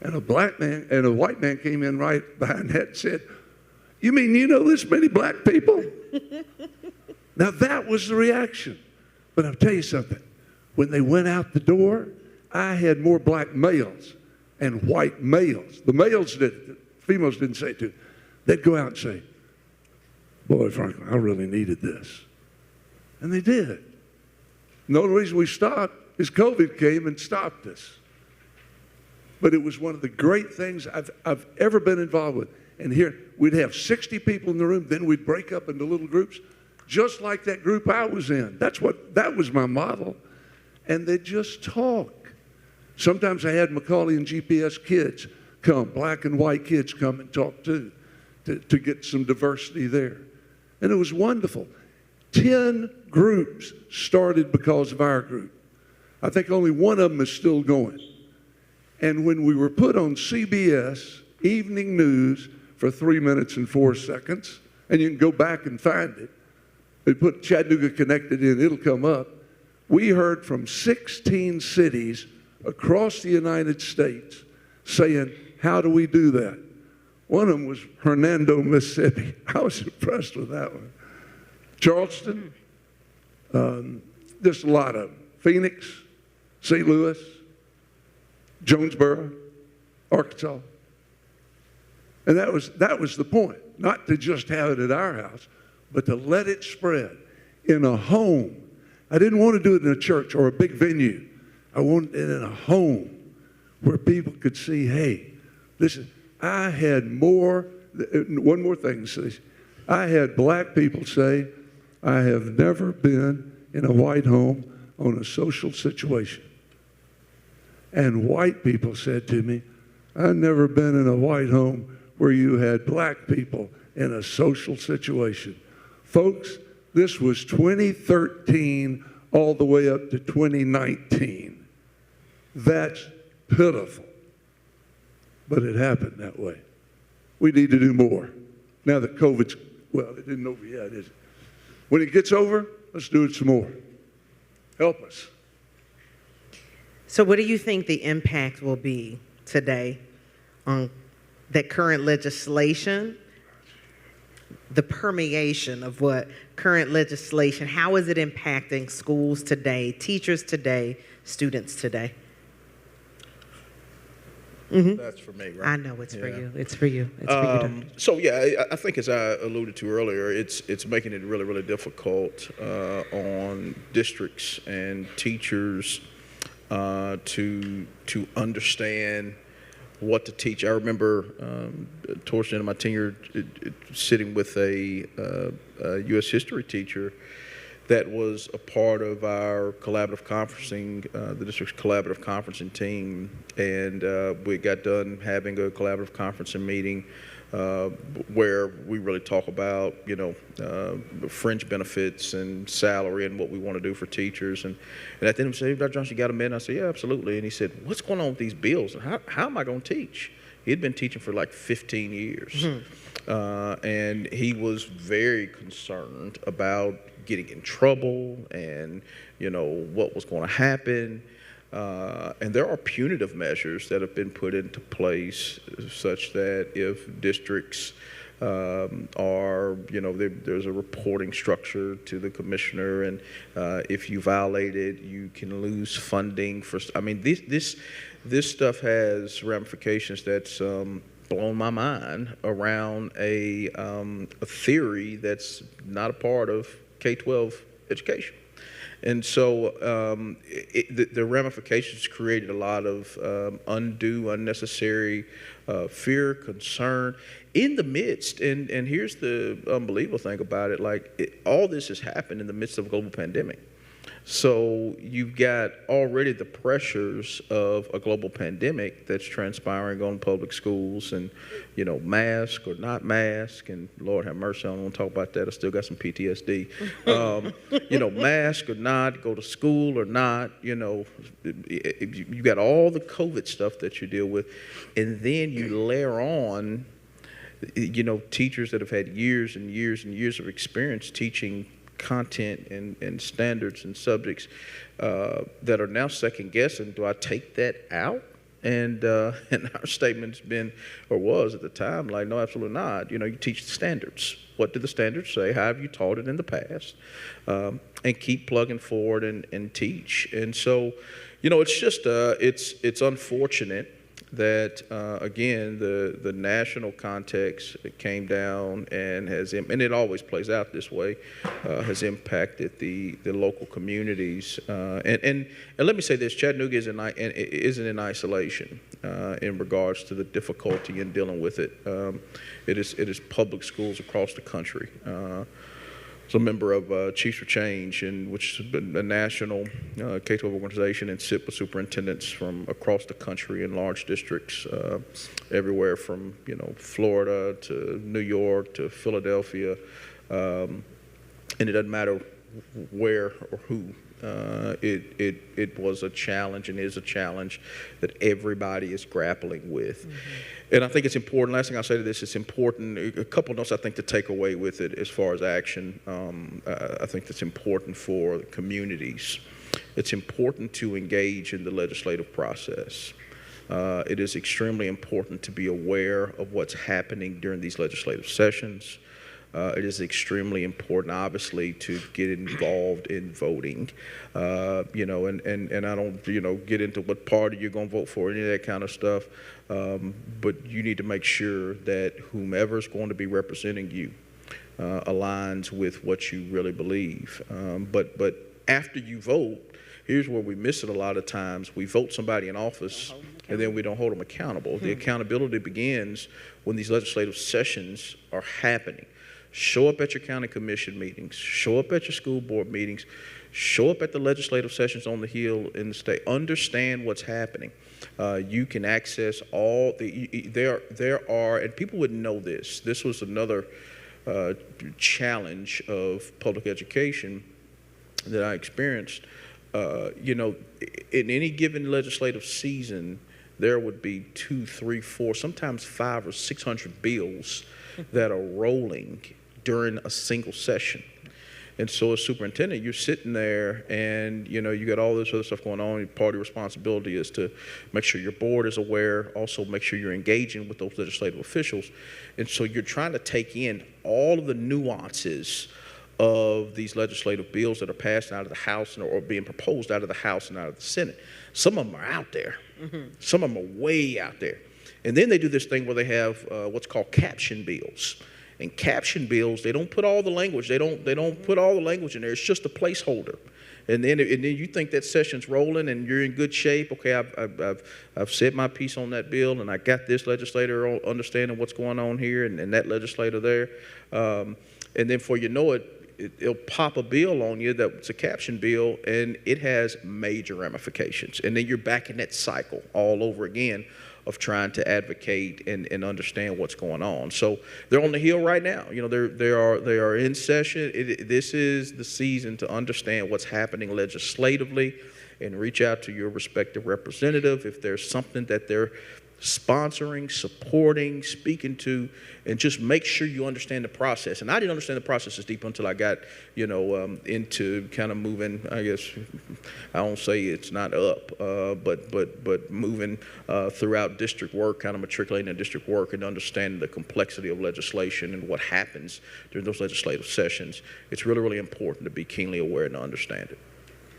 S3: And a black man and a white man came in right behind that and said, "You mean you know this many black people?" Now that was the reaction. But I'll tell you something. When they went out the door, I had more black males and white males. The males did it. The females didn't say it too. They'd go out and say, "Boy, Franklin, I really needed this." And they did. And the only reason we stopped is COVID came and stopped us. But it was one of the great things I've ever been involved with. And here, we'd have 60 people in the room, then we'd break up into little groups, just like that group I was in. That was my model. And they'd just talk. Sometimes I had Macaulay and GPS kids come, black and white kids come and talk too, to get some diversity there. And it was wonderful. 10 groups started because of our group. I think only one of them is still going. And when we were put on CBS Evening News for 3 minutes and 4 seconds, and you can go back and find it, they put Chattanooga Connected in, it'll come up. We heard from 16 cities across the United States saying, "How do we do that?" One of them was Hernando, Mississippi. I was impressed with that one. Charleston, just a lot of them. Phoenix, St. Louis, Jonesboro, Arkansas. And that was the point, not to just have it at our house, but to let it spread in a home. I didn't want to do it in a church or a big venue. I wanted it in a home where people could see, hey, listen, I had one more thing to say. I had black people say, "I have never been in a white home on a social situation." And white people said to me, "I've never been in a white home where you had black people in a social situation." Folks, this was 2013 all the way up to 2019. That's pitiful. But it happened that way. We need to do more. Now that COVID's, well, it isn't over yet, is it? When it gets over, let's do it some more. Help us.
S6: So what do you think the impact will be today on that current legislation, the permeation of what current legislation, how is it impacting schools today, teachers today, students today? Mm-hmm.
S5: That's for me, right?
S6: I know it's for you. It's for you. It's for you, Doctor.
S5: So yeah, I think as I alluded to earlier, it's making it really, really difficult on districts and teachers to understand what to teach. I remember towards the end of my tenure sitting with a U.S. history teacher that was a part of our collaborative conferencing, the district's collaborative conferencing team, and we got done having a collaborative conferencing meeting where we really talk about, fringe benefits and salary and what we want to do for teachers. And at the end, he said, "Dr. Johnson, you got a minute?" I said, "Yeah, absolutely." And he said, "What's going on with these bills? And how am I going to teach?" He'd been teaching for like 15 years. Mm-hmm. And he was very concerned about getting in trouble and, what was going to happen. And there are punitive measures that have been put into place such that if districts are, there's a reporting structure to the commissioner, and if you violate it, you can lose funding for. I mean, this stuff has ramifications that's blown my mind around a theory that's not a part of K-12 education. And so the ramifications created a lot of unnecessary fear, concern in the midst. And here's the unbelievable thing about it, all this has happened in the midst of a global pandemic. So you've got already the pressures of a global pandemic that's transpiring on public schools, and mask or not mask, and Lord have mercy, I don't want to talk about that. I still got some PTSD. Mask or not, go to school or not. You got all the COVID stuff that you deal with, and then you layer on, teachers that have had years and years and years of experience teaching content and standards and subjects that are now second guessing. Do I take that out? And our statement's been, or was at the time, like, no, absolutely not. You teach the standards. What do the standards say? How have you taught it in the past? And keep plugging forward and teach. And so, it's just it's unfortunate that again the national context came down and and it always plays out this way, has impacted the local communities, and let me say this: Chattanooga isn't in isolation in regards to the difficulty in dealing with it. It is public schools across the country. I was a member of Chiefs for Change, which has been a national K-12 organization, and sit with superintendents from across the country in large districts, everywhere from Florida to New York to Philadelphia, and it doesn't matter where or who. It was a challenge and is a challenge that everybody is grappling with. And I think it's important, last thing I'll say to this, it's important, a couple of notes I think to take away with it as far as action. I think that's important for communities. It's important to engage in the legislative process. It is extremely important to be aware of what's happening during these legislative sessions. It is extremely important, obviously, to get involved in voting, and I don't, get into what party you're going to vote for, any of that kind of stuff, but you need to make sure that whomever's going to be representing you aligns with what you really believe. But after you vote, here's where we miss it a lot of times. We vote somebody in office, and then we don't hold them accountable. The accountability begins when these legislative sessions are happening. Show up at your county commission meetings. Show up at your school board meetings. Show up at the legislative sessions on the Hill in the state. Understand what's happening. You can access all there are, and people wouldn't know this. This was another challenge of public education that I experienced. In any given legislative season, there would be 2, 3, 4, sometimes 500 or 600 bills that are rolling during a single session. And so as superintendent, you're sitting there and, you got all this other stuff going on. Part of your responsibility is to make sure your board is aware, also make sure you're engaging with those legislative officials. And so you're trying to take in all of the nuances of these legislative bills that are passed out of the House or being proposed out of the House and out of the Senate. Some of them are out there. Some of them are way out there. And then they do this thing where they have what's called caption bills. And caption bills, they don't put all the language. They don't put all the language in there. It's just a placeholder. And then you think that session's rolling and you're in good shape. Okay, I've said my piece on that bill, and I got this legislator understanding what's going on here, and that legislator there. And then before you know it, it'll pop a bill on you that's a caption bill, and it has major ramifications. And then you're back in that cycle all over again of trying to advocate and understand what's going on. So they're on the Hill right now. They are in session. This is the season to understand what's happening legislatively and reach out to your respective representative if there's something that they're sponsoring, supporting, speaking to, and just make sure you understand the process. And I didn't understand the process as deep until I got, into kind of moving, I guess, I won't say it's not up, but moving throughout district work, kind of matriculating in district work and understanding the complexity of legislation and what happens during those legislative sessions. It's really, really important to be keenly aware and to understand it.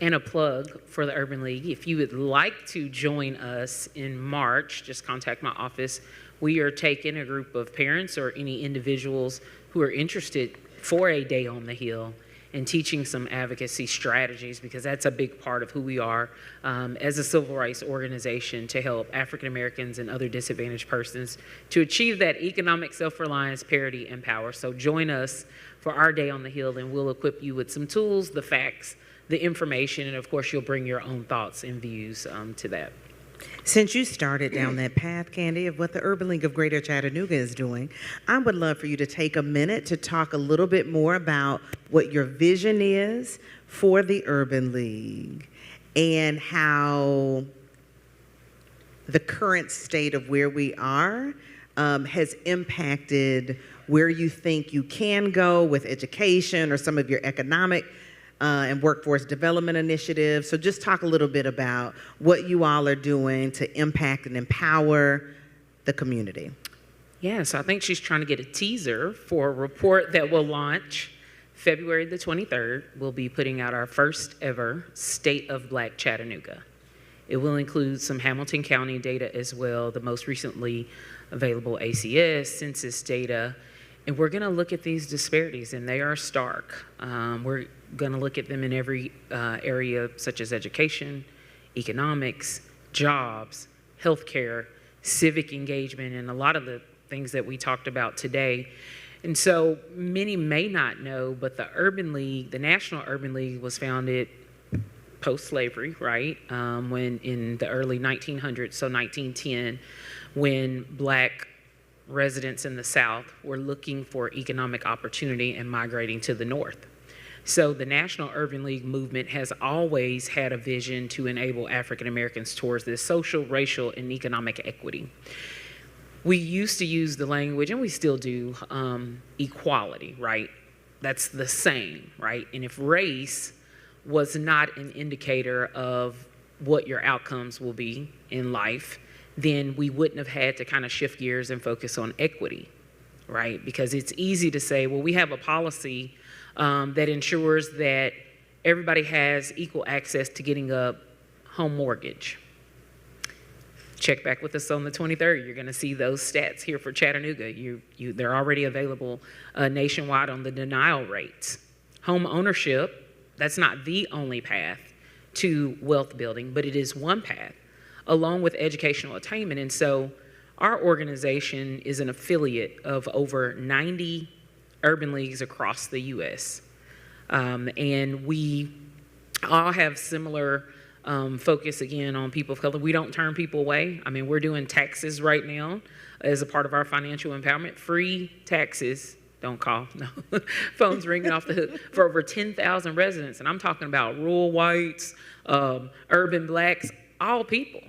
S4: And a plug for the Urban League. If you would like to join us in March, just contact my office. We are taking a group of parents or any individuals who are interested for a day on the Hill and teaching some advocacy strategies, because that's a big part of who we are as a civil rights organization, to help African Americans and other disadvantaged persons to achieve that economic self-reliance, parity, and power. So join us for our day on the Hill, and we'll equip you with some tools, the facts, the information, and of course, you'll bring your own thoughts and views to that.
S6: Since you started down that path, Candy, of what the Urban League of Greater Chattanooga is doing, I would love for you to take a minute to talk a little bit more about what your vision is for the Urban League and how the current state of where we are has impacted where you think you can go with education or some of your economic and workforce development initiatives. So just talk a little bit about what you all are doing to impact and empower the community.
S4: Yeah, so I think she's trying to get a teaser for a report that will launch February the 23rd. We'll be putting out our first ever State of Black Chattanooga. It will include some Hamilton County data as well, the most recently available ACS, census data, and we're gonna look at these disparities, and they are stark. We're gonna look at them in every area, such as education, economics, jobs, healthcare, civic engagement, and a lot of the things that we talked about today. And so many may not know, but the Urban League, the National Urban League, was founded post-slavery, right? When in the early 1900s, so 1910, when Black residents in the South were looking for economic opportunity and migrating to the North. So the National Urban League movement has always had a vision to enable African Americans towards this social, racial, and economic equity. We used to use the language, and we still do, equality, right? That's the same, right? And if race was not an indicator of what your outcomes will be in life, then we wouldn't have had to kind of shift gears and focus on equity, right? Because it's easy to say, well, we have a policy that ensures that everybody has equal access to getting a home mortgage. Check back with us on the 23rd. You're going to see those stats here for Chattanooga. They're already available nationwide on the denial rates. Home ownership, that's not the only path to wealth building, but it is one path, along with educational attainment. And so our organization is an affiliate of over 90 urban leagues across the U.S. And we all have similar focus, again, on people of color. We don't turn people away. I mean, we're doing taxes right now as a part of our financial empowerment. Free taxes, don't call, no. Phones ringing off the hook for over 10,000 residents. And I'm talking about rural whites, urban blacks, all people.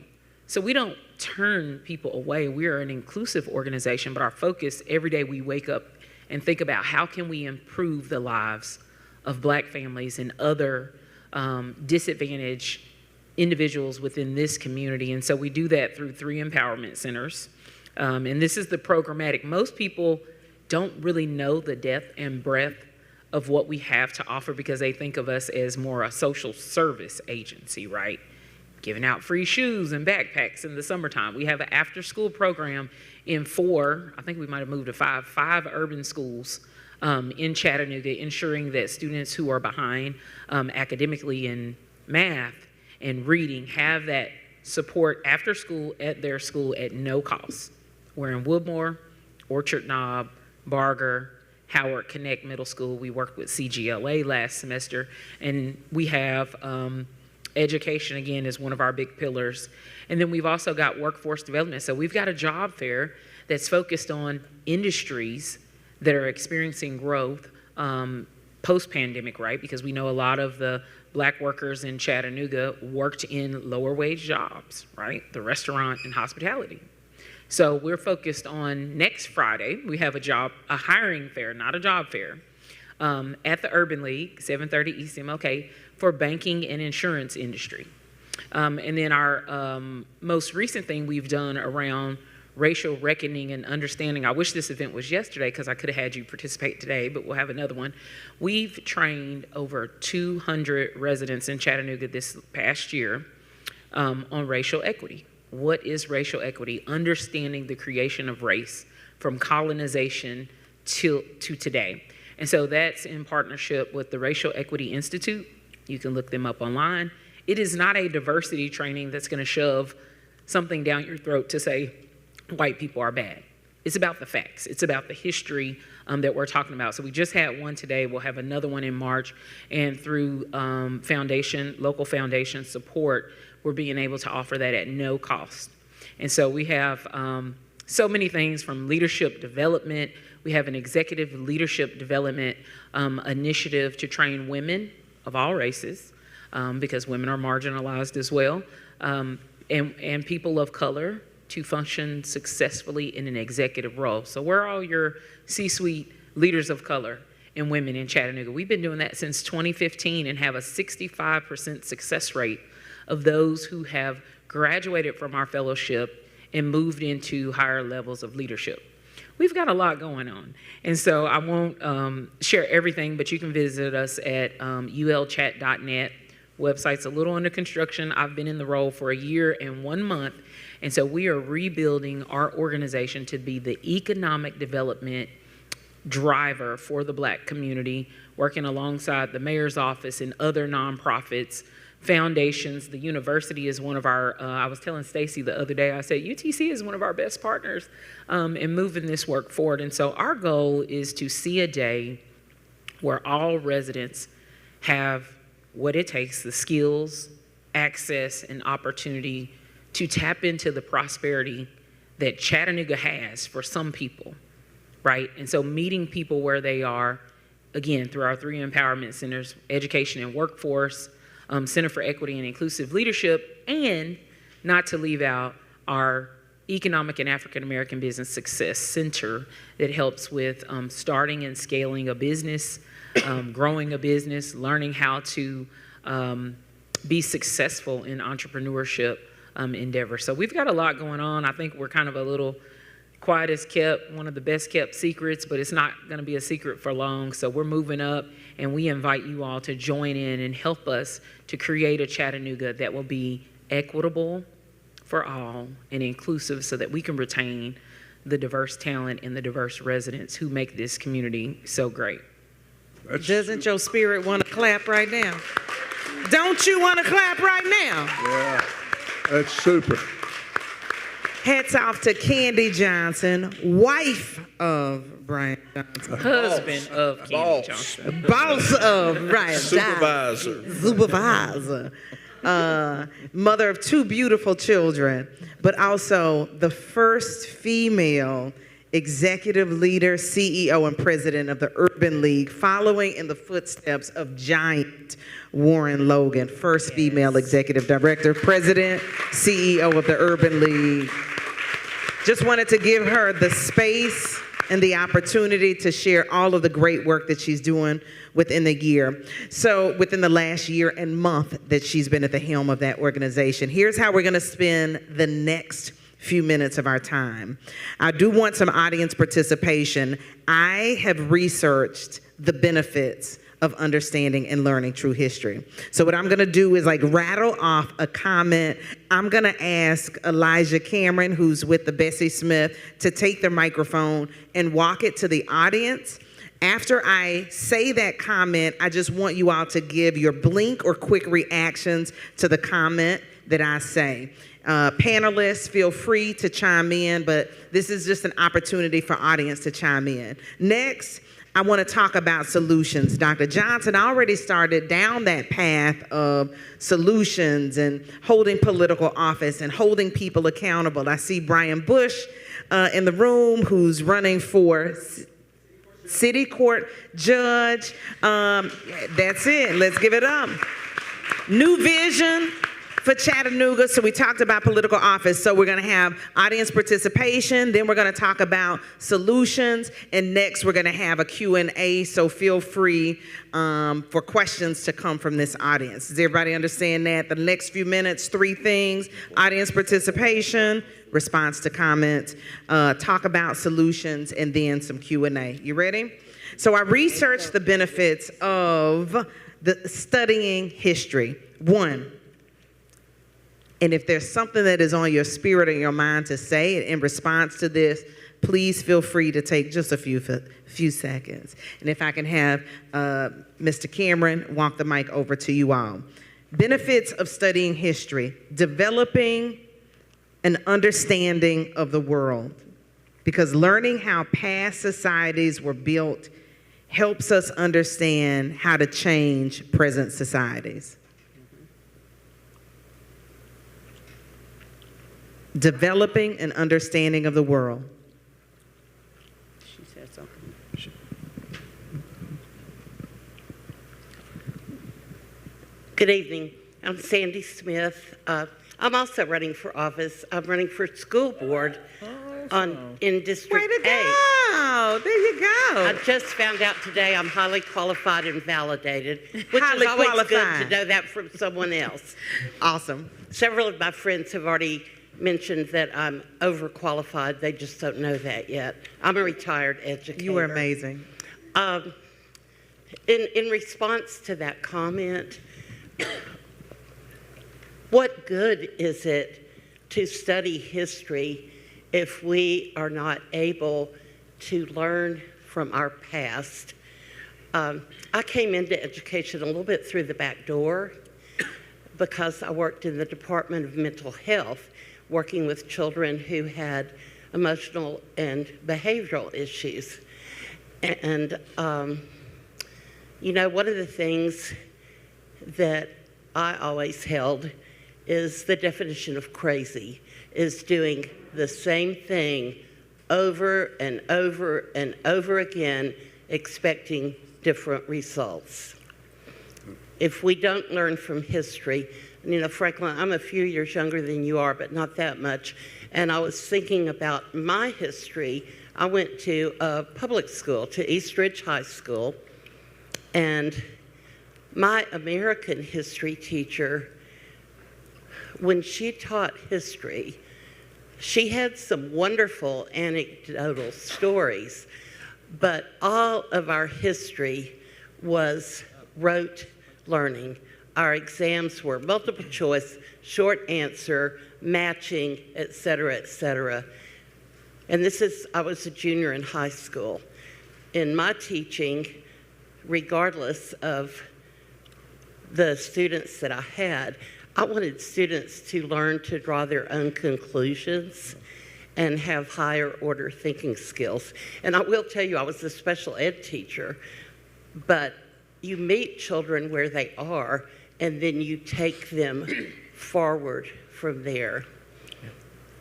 S4: So we don't turn people away. We are an inclusive organization, but our focus every day we wake up and think about how can we improve the lives of Black families and other disadvantaged individuals within this community. And so we do that through 3 empowerment centers. And this is the programmatic. Most people don't really know the depth and breadth of what we have to offer because they think of us as more a social service agency, right? Giving out free shoes and backpacks in the summertime. We have an after-school program in 4, I think we might have moved to 5 urban schools in Chattanooga, ensuring that students who are behind academically in math and reading have that support after school at their school at no cost. We're in Woodmore, Orchard Knob, Barger, Howard Connect Middle School. We worked with CGLA last semester, and we have education, again, is one of our big pillars. And then we've also got workforce development. So we've got a job fair that's focused on industries that are experiencing growth post-pandemic, right? Because we know a lot of the Black workers in Chattanooga worked in lower wage jobs, right? The restaurant and hospitality. So we're focused on next Friday, we have a hiring fair, not a job fair, at the Urban League, 730 East MLK, for banking and insurance industry. And then our most recent thing we've done around racial reckoning and understanding. I wish this event was yesterday because I could have had you participate today, but we'll have another one. We've trained over 200 residents in Chattanooga this past year on racial equity. What is racial equity? Understanding the creation of race from colonization to today. And so that's in partnership with the Racial Equity Institute. You can look them up online. It is not a diversity training that's going to shove something down your throat to say white people are bad. It's about the facts. It's about the history that we're talking about. So we just had one today. We'll have another one in March. And through local foundation support, we're being able to offer that at no cost. And so we have so many things from leadership development. We have an executive leadership development initiative to train women of all races, because women are marginalized as well, and people of color to function successfully in an executive role. So where are all your C-suite leaders of color and women in Chattanooga? We've been doing that since 2015 and have a 65% success rate of those who have graduated from our fellowship and moved into higher levels of leadership. We've got a lot going on. And so I won't share everything, but you can visit us at ulchat.net. Website's a little under construction. I've been in the role for a year and 1 month. And so we are rebuilding our organization to be the economic development driver for the Black community, working alongside the mayor's office and other nonprofits, foundations. The university is one of our, I was telling Stacy the other day, I said, UTC is one of our best partners in moving this work forward. And so our goal is to see a day where all residents have what it takes, the skills, access, and opportunity to tap into the prosperity that Chattanooga has for some people, right? And so meeting people where they are, again, through our 3 empowerment centers, education and workforce, Center for Equity and Inclusive Leadership, and not to leave out our Economic and African American Business Success Center that helps with starting and scaling a business, growing a business, learning how to be successful in entrepreneurship endeavors. So we've got a lot going on. I think we're kind of a little quiet as kept, one of the best kept secrets, but it's not going to be a secret for long. So we're moving up, and we invite you all to join in and help us to create a Chattanooga that will be equitable for all and inclusive so that we can retain the diverse talent and the diverse residents who make this community so great.
S6: Doesn't your spirit want to clap right now? Don't you want to clap right now?
S3: Yeah, that's super.
S6: Hats off to Candy Johnson, wife of Brian Johnson.
S4: Husband of Candy Johnson.
S6: Boss of Brian
S5: Supervisor.
S6: Johnson. Supervisor. Mother of 2 beautiful children, but also the first female executive leader, CEO, and president of the Urban League, following in the footsteps of giant Warren Logan, first female executive director, president, CEO of the Urban League. Just wanted to give her the space and the opportunity to share all of the great work that she's doing within the year. So within the last year and month that she's been at the helm of that organization. Here's how we're going to spend the next few minutes of our time. I do want some audience participation. I have researched the benefits of understanding and learning true history. So what I'm gonna do is like rattle off a comment. I'm gonna ask Elijah Cameron, who's with the Bessie Smith, to take the microphone and walk it to the audience. After I say that comment, I just want you all to give your blink or quick reactions to the comment that I say. Panelists, feel free to chime in, but this is just an opportunity for audience to chime in. Next, I want to talk about solutions. Dr. Johnson already started down that path of solutions and holding political office and holding people accountable. I see Brian Bush in the room, who's running for city court judge. That's it. Let's give it up. New vision for Chattanooga. So we talked about political office. So we're going to have audience participation. Then we're going to talk about solutions. And next we're going to have a Q&A. So feel free for questions to come from this audience. Does everybody understand that? The next few minutes, 3 things: audience participation, response to comments, talk about solutions, and then some Q&A. You ready? So I researched the benefits of studying history. 1, and if there's something that is on your spirit or your mind to say in response to this, please feel free to take just a few seconds. And if I can have Mr. Cameron walk the mic over to you all. Benefits of studying history: developing an understanding of the world. because learning how past societies were built helps us understand how to change present societies. Developing an understanding of the world.
S4: She said something.
S7: Good evening. I'm Sandy Smith. I'm also running for office. I'm running for school board in District
S6: Way to
S7: 8.
S6: go! There you go.
S7: I just found out today I'm highly qualified and validated, which
S6: Highly
S7: is always good
S6: qualified.
S7: to know that from someone else.
S6: Awesome.
S7: Several of my friends have already mentioned that I'm overqualified. They just don't know that yet. I'm a retired educator.
S6: You were amazing.
S7: In response to that comment, what good is it to study history if we are not able to learn from our past? I came into education a little bit through the back door because I worked in the Department of Mental Health, working with children who had emotional and behavioral issues. And, you know, one of the things that I always held is the definition of crazy is doing the same thing over and over and over again, expecting different results. If we don't learn from history, you know, Franklin, I'm a few years younger than you are, but not that much. And I was thinking about my history. I went to a public school, to East Ridge High School, and my American history teacher, when she taught history, she had some wonderful anecdotal stories, but all of our history was rote learning. Our exams were multiple choice, short answer, matching, et cetera, et cetera. And I was a junior in high school. In my teaching, regardless of the students that I had, I wanted students to learn to draw their own conclusions and have higher order thinking skills. And I will tell you, I was a special ed teacher, but you meet children where they are, and then you take them forward from there.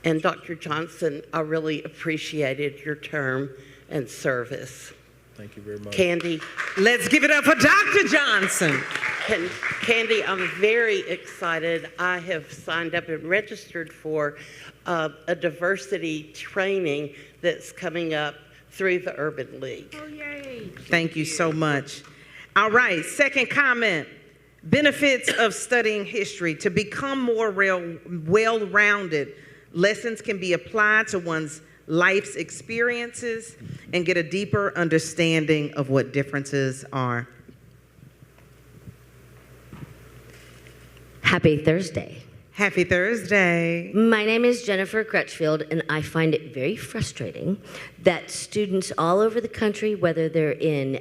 S7: And Dr. Johnson, I really appreciated your term and service.
S5: Thank you very much.
S7: Candy.
S6: Let's give it up for Dr. Johnson.
S7: And Candy, I'm very excited. I have signed up and registered for a diversity training that's coming up through the Urban League.
S4: Oh, yay.
S6: Thank you so much. All right, second comment. Benefits of studying history. To become more well-rounded, lessons can be applied to one's life's experiences and get a deeper understanding of what differences are.
S8: Happy Thursday.
S6: Happy Thursday.
S8: My name is Jennifer Crutchfield, and I find it very frustrating that students all over the country, whether they're in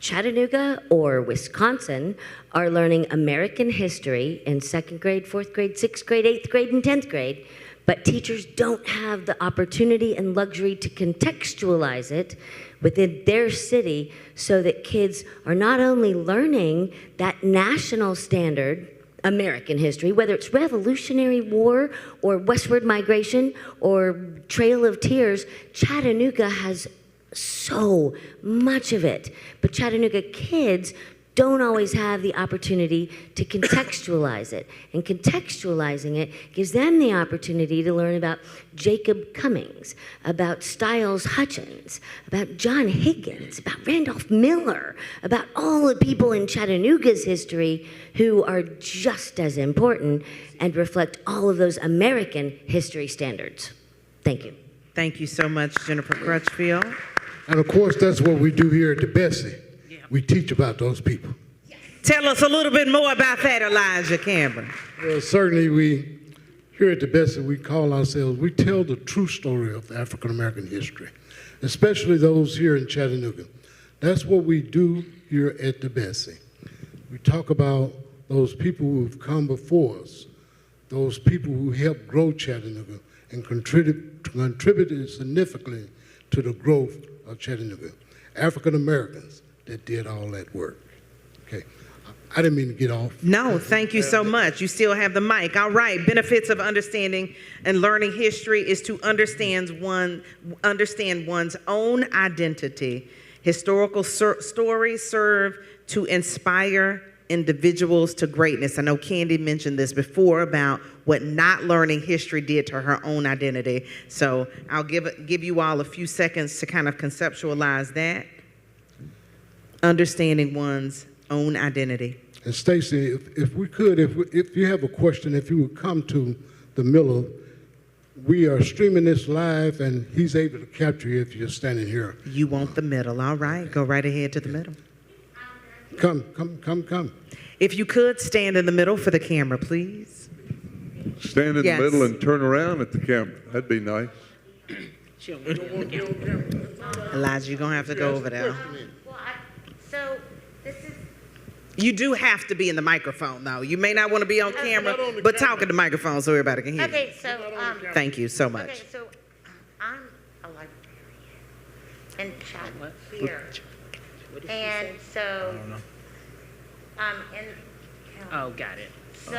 S8: Chattanooga or Wisconsin, are learning American history in 2nd grade, 4th grade, 6th grade, 8th grade, and 10th grade, but teachers don't have the opportunity and luxury to contextualize it within their city so that kids are not only learning that national standard American history, whether it's Revolutionary War or westward migration or Trail of Tears. Chattanooga has so much of it, but Chattanooga kids don't always have the opportunity to contextualize it. And contextualizing it gives them the opportunity to learn about Jacob Cummings, about Styles Hutchins, about John Higgins, about Randolph Miller, about all the people in Chattanooga's history who are just as important and reflect all of those American history standards. Thank you.
S6: Thank you so much, Jennifer Crutchfield.
S9: And of course, that's what we do here at the Bessie. We teach about those people.
S6: Tell us a little bit more about that, Elijah Cameron.
S9: Well, certainly we, here at the Bessie, we call ourselves, we tell the true story of African-American history, especially those here in Chattanooga. That's what we do here at the Bessie. We talk about those people who have come before us, those people who helped grow Chattanooga and contributed significantly to the growth of Chattanooga. African Americans that did all that work. Okay, I didn't mean to get off.
S6: No, thank you so much. You still have the mic. All right. Benefits of understanding and learning history is to understand one's own identity. Historical stories serve to inspire individuals to greatness. I know Candy mentioned this before about what not learning history did to her own identity. So I'll give you all a few seconds to kind of conceptualize that. Understanding one's own identity.
S9: And Stacy, if we could, if you have a question, if you would come to the middle. We are streaming this live, and he's able to capture you if you're standing here.
S6: You want the middle. All right. Go right ahead to the middle.
S9: Come.
S6: If you could stand in the middle for the camera, please.
S3: Stand in the middle and turn around at the camera. That'd be nice.
S6: Elijah, you're going to have to go over there.
S10: So this is.
S6: You do have to be in the microphone, though. You may not want to be on camera, but talk at the microphone so everybody can hear you.
S10: Okay, so.
S6: Thank you so much.
S10: Okay, so I'm a librarian in Chattanooga here. And so,
S4: Oh, got it.
S10: So,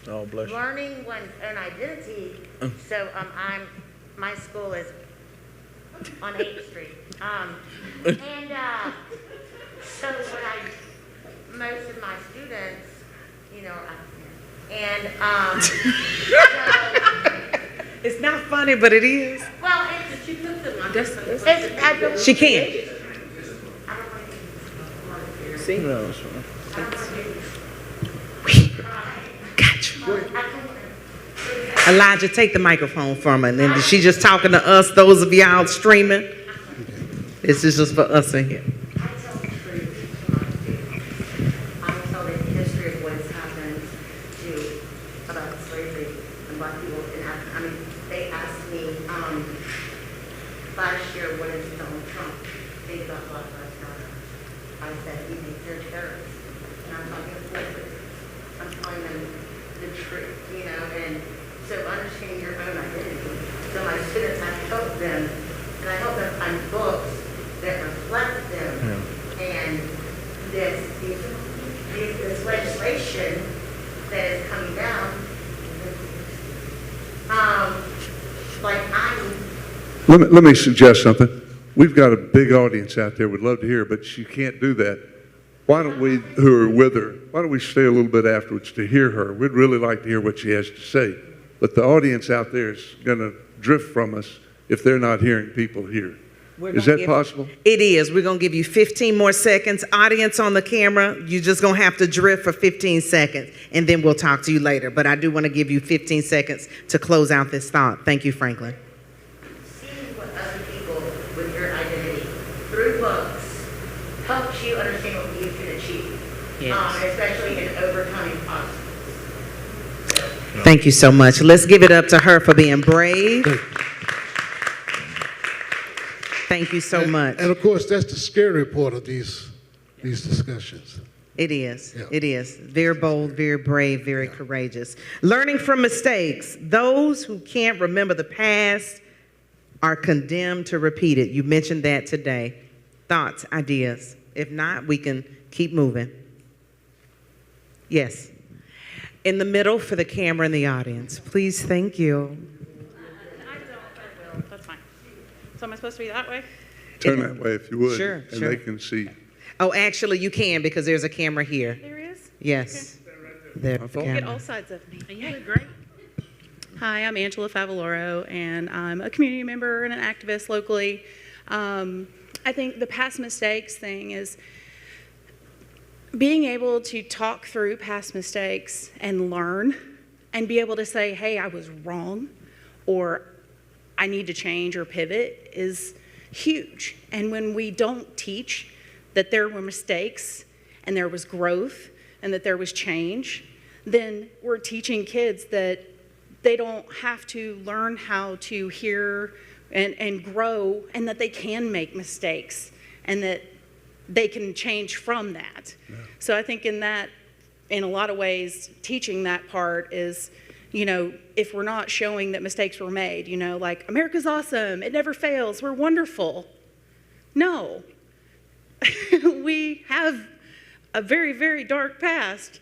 S5: Oh, bless you.
S10: learning one's own identity. So, my school is on 8th Street. So most of my students, are out there.
S6: It's not funny, but it is.
S10: Well,
S4: She put them on.
S6: She can't.
S4: See?
S5: No, that's fine.
S6: Gotcha. Elijah, take the microphone from her. And then she's just talking to us, those of y'all streaming. This is just for us in here.
S10: Last year, what does Donald Trump think about Black Lives Matter? I said he thinks they're terrorists. And I'm talking forward. I'm telling them the truth, and so understanding your own identity. So my students, I help them, and I help them find books that reflect them. And this legislation that is coming down,
S3: Let me suggest something. We've got a big audience out there. Would love to hear, but you can't do that. Why don't we, who are with her, why don't we stay a little bit afterwards to hear her? We'd really like to hear what she has to say. But the audience out there is going to drift from us if they're not hearing people here. Is that possible?
S6: It is. We're going to give you 15 more seconds. Audience on the camera, you're just going to have to drift for 15 seconds, and then we'll talk to you later. But I do want to give you 15 seconds to close out this thought. Thank you, Franklin.
S10: Seeing what other people with your identity through books helps you understand what you can achieve, especially in overcoming obstacles.
S6: Thank you so much. Let's give it up to her for being brave. Thank you so much.
S9: And of course, that's the scary part of these discussions.
S6: It is.
S9: Yeah.
S6: It is. Very bold, very brave, very courageous. Learning from mistakes. Those who can't remember the past are condemned to repeat it. You mentioned that today. Thoughts, ideas. If not, we can keep moving. Yes. In the middle for the camera and the audience. Please, thank you.
S11: That's fine. So am I supposed to be that way?
S3: Turn that way if you would.
S6: Sure,
S3: and
S6: sure.
S3: they can see.
S6: Oh, actually, you can because there's a camera here.
S11: There he is?
S6: Yes. There, the
S11: Get
S6: camera.
S11: all sides of me.
S4: Yeah, great.
S11: Hi, I'm Angela Favaloro, and I'm a community member and an activist locally. I think the past mistakes thing is being able to talk through past mistakes and learn and be able to say, hey, I was wrong, or I need to change or pivot is huge. And when we don't teach that there were mistakes and there was growth and that there was change, then we're teaching kids that they don't have to learn how to hear and grow, and that they can make mistakes and that they can change from that. Yeah. So I think in that in a lot of ways, teaching that part is, you know, if we're not showing that mistakes were made, you know, like, America's awesome, it never fails, we're wonderful. No. We have a very, very dark past.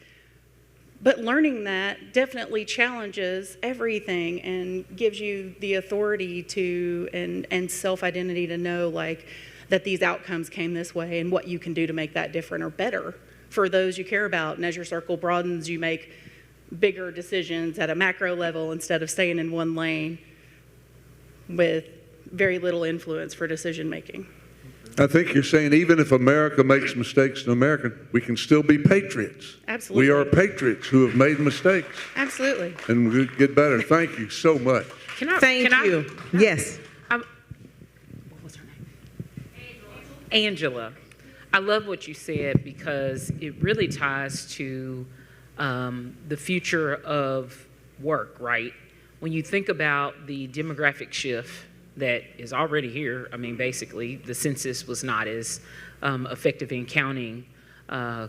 S11: But learning that definitely challenges everything and gives you the authority to and self-identity to know, like, that these outcomes came this way and what you can do to make that different or better for those you care about. And as your circle broadens, you make bigger decisions at a macro level instead of staying in one lane with very little influence for decision making.
S3: I think you're saying even if America makes mistakes in America, we can still be patriots.
S11: Absolutely.
S3: We are patriots who have made mistakes.
S11: Absolutely.
S3: And we get better. Thank you so much.
S6: Thank you. Yes.
S4: What was her name? Angela. I love what you said because it really ties to the future of work, right? When you think about the demographic shift that is already here, I mean, basically, the census was not as effective in counting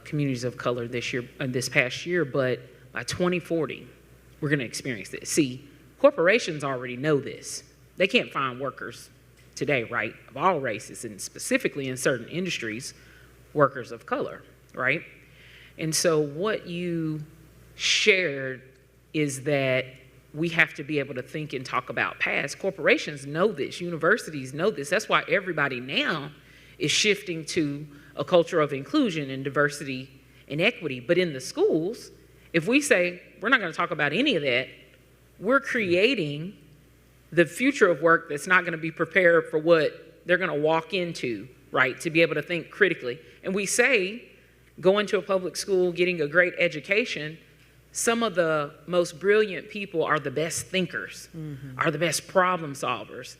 S4: communities of color this past year, but by 2040, we're going to experience this. See, corporations already know this. They can't find workers today, right, of all races, and specifically in certain industries, workers of color, right? And so what you shared is that we have to be able to think and talk about past. Corporations know this, universities know this. That's why everybody now is shifting to a culture of inclusion and diversity and equity. But in the schools, if we say, we're not gonna talk about any of that, we're creating the future of work that's not gonna be prepared for what they're gonna walk into, right, to be able to think critically. And we say, going to a public school, getting a great education, some of the most brilliant people are the best thinkers, are the best problem solvers.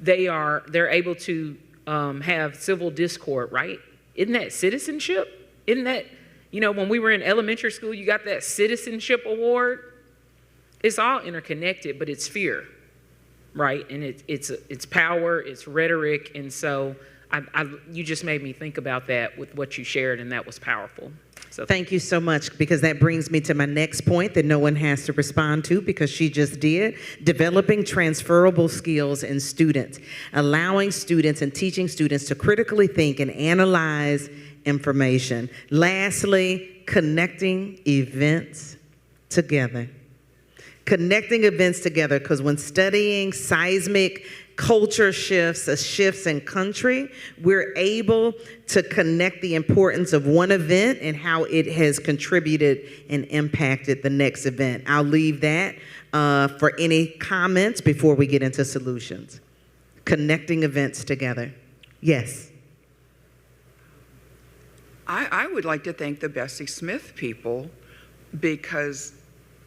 S4: They're able to have civil discord, right? Isn't that citizenship? Isn't that, you know, when we were in elementary school, you got that citizenship award? It's all interconnected, but it's fear, right? And it's power, it's rhetoric, and so you just made me think about that with what you shared, and that was powerful. So
S6: Thank you so much, because that brings me to my next point that no one has to respond to because she just did. Developing transferable skills in students, allowing students and teaching students to critically think and analyze information. Lastly, connecting events together. Connecting events together, because when studying seismic culture shifts in country, we're able to connect the importance of one event and how it has contributed and impacted the next event. I'll leave that for any comments before we get into solutions. Connecting events together. Yes.
S12: I would like to thank the Bessie Smith people, because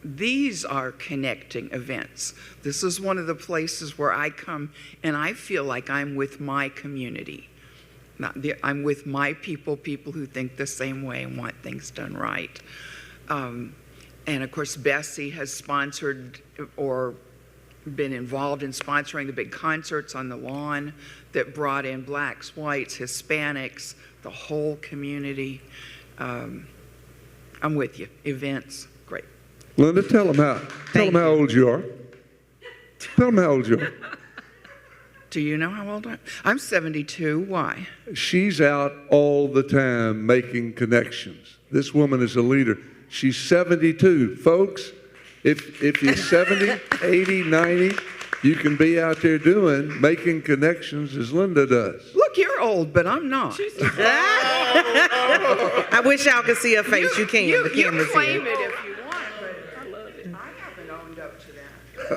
S12: these are connecting events. This is one of the places where I come and I feel like I'm with my community. I'm with my people who think the same way and want things done right. And of course, Bessie has sponsored or been involved in sponsoring the big concerts on the lawn that brought in blacks, whites, Hispanics, the whole community. I'm with you. Events, great.
S3: Linda, tell them how old you are. Tell them how old you are.
S12: Do you know how old I am? I'm 72. Why?
S3: She's out all the time making connections. This woman is a leader. She's 72. Folks, if you're 70, 80, 90, you can be out there making connections as Linda does.
S12: Look, you're old, but I'm not.
S6: I wish y'all could see her face. You can.
S12: You
S6: The
S12: claim it if you want, but I love it. I haven't owned up to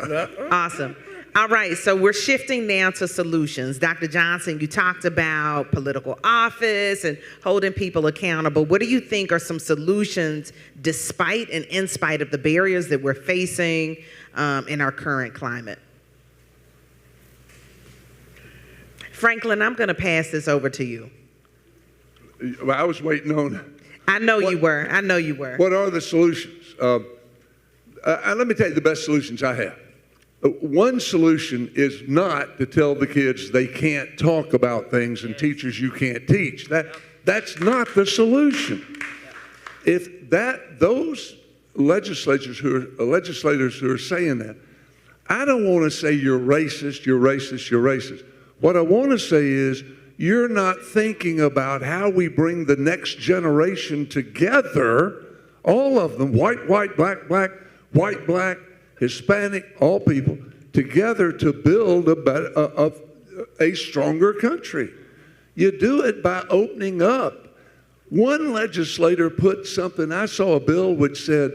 S12: that.
S6: Awesome. All right, so we're shifting now to solutions. Dr. Johnson, you talked about political office and holding people accountable. What do you think are some solutions despite and in spite of the barriers that we're facing in our current climate? Franklin, I'm going to pass this over to you.
S3: Well, I was waiting on.
S6: I know you were.
S3: What are the solutions? Let me tell you the best solutions I have. One solution is not to tell the kids they can't talk about things and teachers you can't teach. That's not the solution. If those legislators who are saying that, I don't want to say you're racist, you're racist, you're racist. What I want to say is you're not thinking about how we bring the next generation together, all of them, white, black, white, black, Hispanic, all people, together to build a stronger country. You do it by opening up. One legislator put something, I saw a bill which said,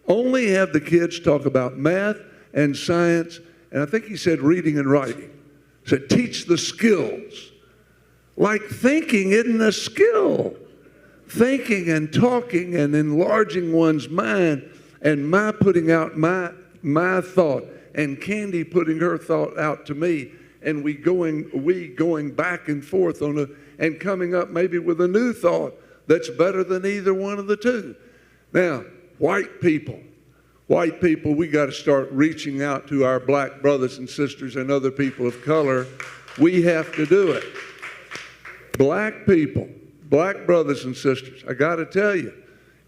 S3: only have the kids talk about math and science, and I think he said reading and writing. He said, teach the skills. Like thinking isn't a skill. Thinking and talking and enlarging one's mind, and my putting out my thought, and Candy putting her thought out to me, and we going back and forth and coming up maybe with a new thought that's better than either one of the two. Now, white people, we got to start reaching out to our black brothers and sisters and other people of color. We have to do it. Black people, black brothers and sisters, I got to tell you,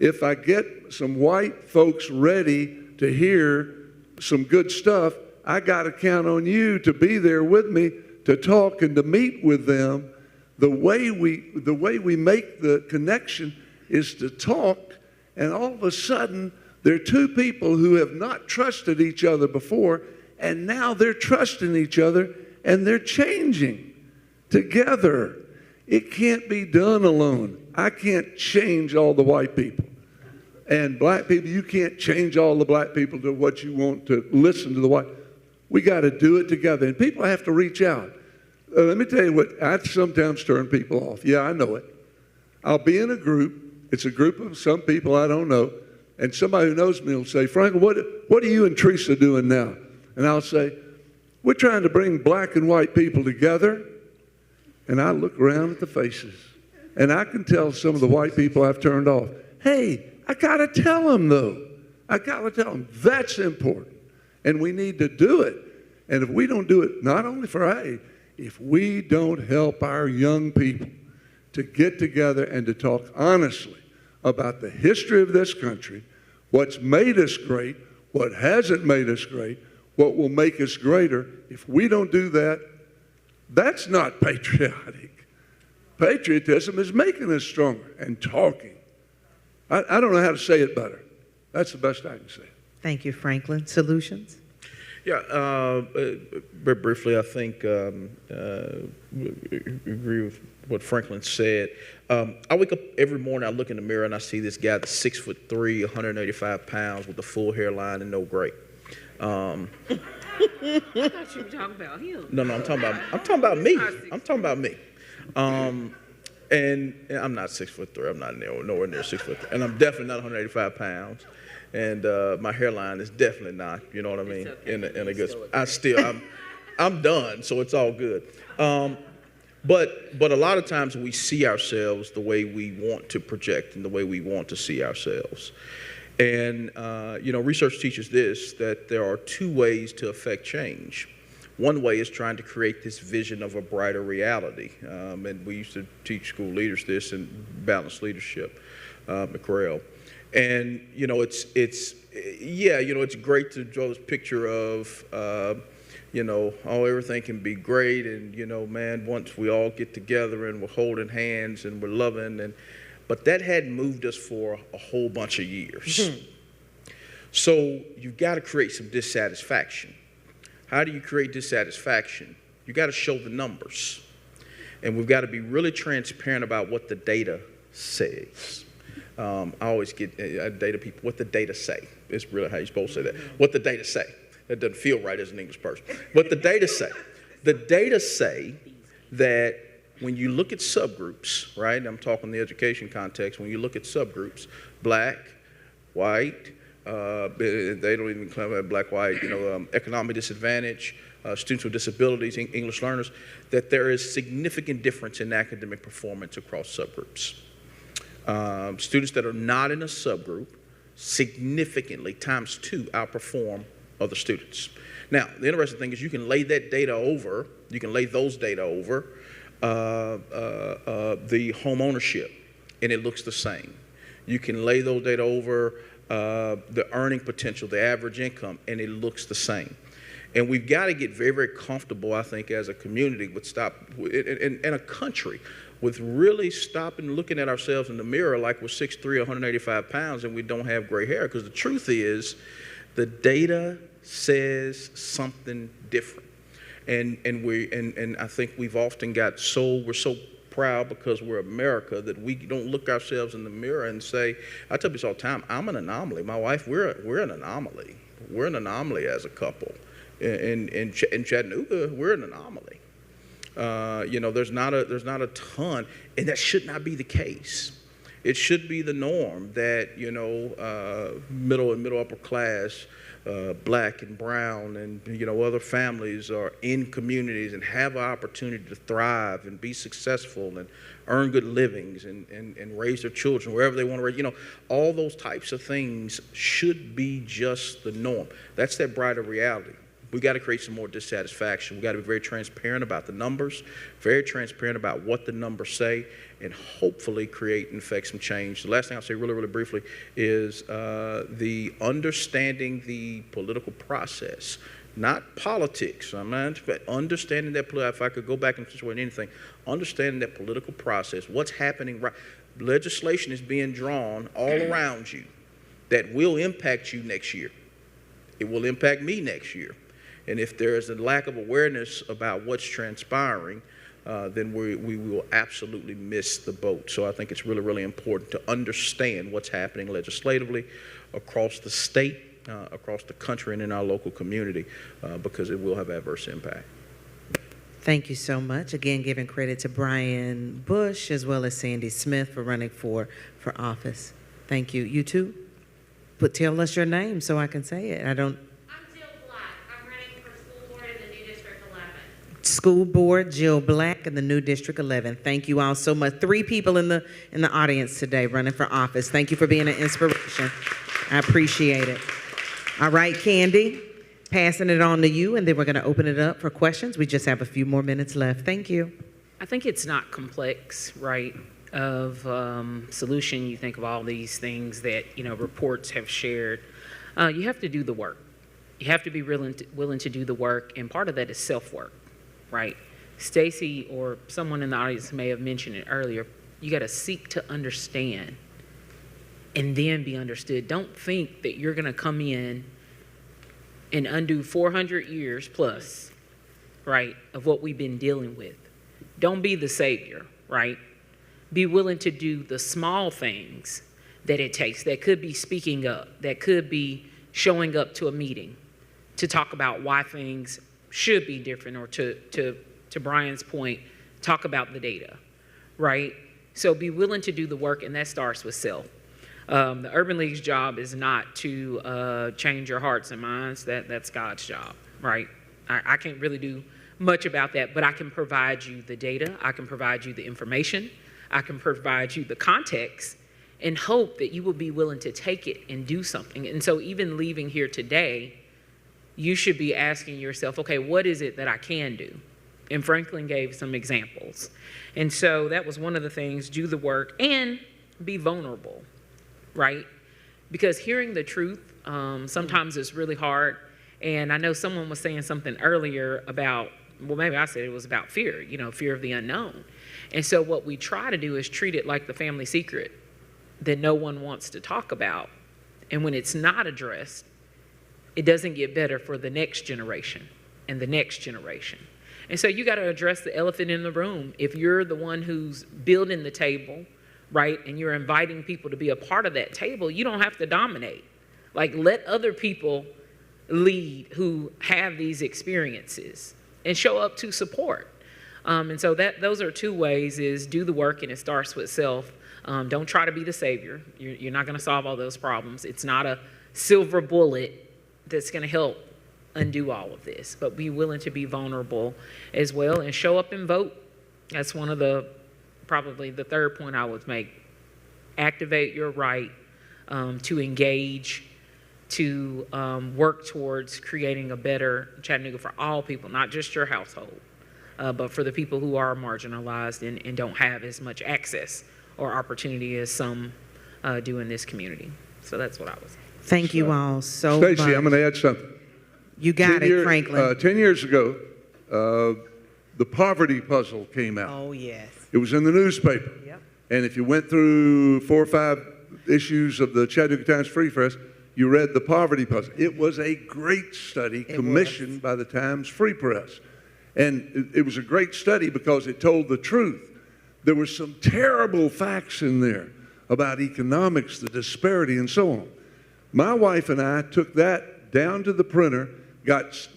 S3: if I get some white folks ready to hear some good stuff, I got to count on you to be there with me to talk and to meet with them. The way we make the connection is to talk, and all of a sudden, there are two people who have not trusted each other before, and now they're trusting each other, and they're changing together. It can't be done alone. I can't change all the white people. And black people, you can't change all the black people to what you want to listen to the white. We got to do it together, and people have to reach out. Let me tell you what, I sometimes turn people off. Yeah, I know it. I'll be in a group. It's a group of some people I don't know, and somebody who knows me will say, Frank, what are you and Teresa doing now? And I'll say, we're trying to bring black and white people together. And I look around at the faces, and I can tell some of the white people I've turned off. Hey, I got to tell them, though. I got to tell them that's important, and we need to do it. And if we don't do it, not only for aid, if we don't help our young people to get together and to talk honestly about the history of this country, what's made us great, what hasn't made us great, what will make us greater, if we don't do that, that's not patriotic. Patriotism is making us stronger and talking. I don't know how to say it better. That's the best I can say.
S6: Thank you, Franklin. Solutions?
S5: Yeah, very briefly, I think agree with what Franklin said. I wake up every morning, I look in the mirror, and I see this guy that's 6'3", 185 pounds with a full hairline and no gray.
S4: I thought you were talking about him.
S5: No, I'm talking about me. I'm talking about me. And I'm not 6'3". I'm not nowhere near 6'3", and I'm definitely not 185 pounds. And my hairline is definitely not, you know what I mean, okay. in a good. I'm done, so it's all good. But a lot of times we see ourselves the way we want to project and the way we want to see ourselves. And, research teaches this, that there are two ways to affect change. One way is trying to create this vision of a brighter reality. And we used to teach school leaders this in balanced leadership, McRail. And, it's great to draw this picture of, everything can be great. And, once we all get together and we're holding hands and we're loving but that hadn't moved us for a whole bunch of years. Mm-hmm. So you've got to create some dissatisfaction. How do you create dissatisfaction? You got to show the numbers. And we've got to be really transparent about what the data says. I always get data people, what the data say. It's really how you're supposed to say that. What the data say. That doesn't feel right as an English person. What the data say. The data say that when you look at subgroups, right? I'm talking the education context. When you look at subgroups, black, white, they don't even claim black, white, economic disadvantage, students with disabilities, English learners, that there is significant difference in academic performance across subgroups. Students that are not in a subgroup significantly, times 2, outperform other students. Now, the interesting thing is you can lay those data over the home ownership, and it looks the same. You can lay those data over the earning potential, the average income, and it looks the same. And we've got to get very, very comfortable, I think, as a community and a country with really stopping looking at ourselves in the mirror like we're 6'3", 185 pounds, and we don't have gray hair. Because the truth is, the data says something different. And I think we've often we're so proud because we're America that we don't look ourselves in the mirror and say, I tell people all the time, I'm an anomaly. My wife, we're an anomaly. We're an anomaly as a couple. In Chattanooga, we're an anomaly. There's not a ton, and that should not be the case. It should be the norm that middle and middle upper class, black and brown, and other families are in communities and have an opportunity to thrive and be successful and earn good livings and raise their children wherever they want to raise. All those types of things should be just the norm. That's that brighter reality. We got to create some more dissatisfaction. We got to be very transparent about the numbers, very transparent about what the numbers say, and hopefully create and affect some change. The last thing I'll say really, really briefly is the understanding the political process, not politics, but understanding that, if I could go back and situate anything, understanding that political process, what's happening, legislation is being drawn all around you that will impact you next year. It will impact me next year. And if there is a lack of awareness about what's transpiring, then we will absolutely miss the boat. So I think it's really, really important to understand what's happening legislatively across the state, across the country, and in our local community, because it will have adverse impact.
S6: Thank you so much. Again, giving credit to Brian Bush as well as Sandy Smith for running for office. Thank you. You too? But tell us your name so I can say it. School Board, Jill Black, in the new District 11. Thank you all so much. 3 people in the audience today running for office. Thank you for being an inspiration. I appreciate it. All right, Candy, passing it on to you, and then we're going to open it up for questions. We just have a few more minutes left. Thank you.
S4: I think it's not complex, right? Of solution, you think of all these things that reports have shared. You have to do the work. You have to be willing to do the work, and part of that is self-work. Right? Stacy or someone in the audience may have mentioned it earlier. You got to seek to understand and then be understood. Don't think that you're going to come in and undo 400 years plus, right, of what we've been dealing with. Don't be the savior, right? Be willing to do the small things that it takes. That could be speaking up. That could be showing up to a meeting to talk about why things should be different, or to Brian's point, talk about the data, right? So be willing to do the work, and that starts with self. The Urban League's job is not to change your hearts and minds. That's God's job, right? I can't really do much about that, but I can provide you the data. I can provide you the information. I can provide you the context, and hope that you will be willing to take it and do something. And so even leaving here today, you should be asking yourself, okay, what is it that I can do? And Franklin gave some examples. And so that was one of the things, do the work and be vulnerable, right? Because hearing the truth sometimes is really hard. And I know someone was saying something earlier about, well, maybe I said it was about fear, fear of the unknown. And so what we try to do is treat it like the family secret that no one wants to talk about. And when it's not addressed, it doesn't get better for the next generation and the next generation. And so you got to address the elephant in the room. If you're the one who's building the table, right, and you're inviting people to be a part of that table, you don't have to dominate. Like, let other people lead who have these experiences and show up to support. And so those are 2 ways: is do the work, and it starts with self. Don't try to be the savior. You're not going to solve all those problems. It's not a silver bullet that's going to help undo all of this, but be willing to be vulnerable as well and show up and vote. That's one of probably the 3rd point I would make. Activate your right to engage, to work towards creating a better Chattanooga for all people, not just your household, but for the people who are marginalized and don't have as much access or opportunity as some do in this community. So that's what I was.
S6: Thank you all so much.
S3: Stacy, I'm going to add something.
S6: You got it, Franklin.
S3: 10 years ago, the poverty puzzle came out.
S6: Oh, yes.
S3: It was in the newspaper.
S6: Yep.
S3: And if you went through 4 or 5 issues of the Chattanooga Times Free Press, you read the poverty puzzle. It was a great study commissioned by the Times Free Press. And it was a great study because it told the truth. There were some terrible facts in there about economics, the disparity, and so on. My wife and I took that down to the printer, got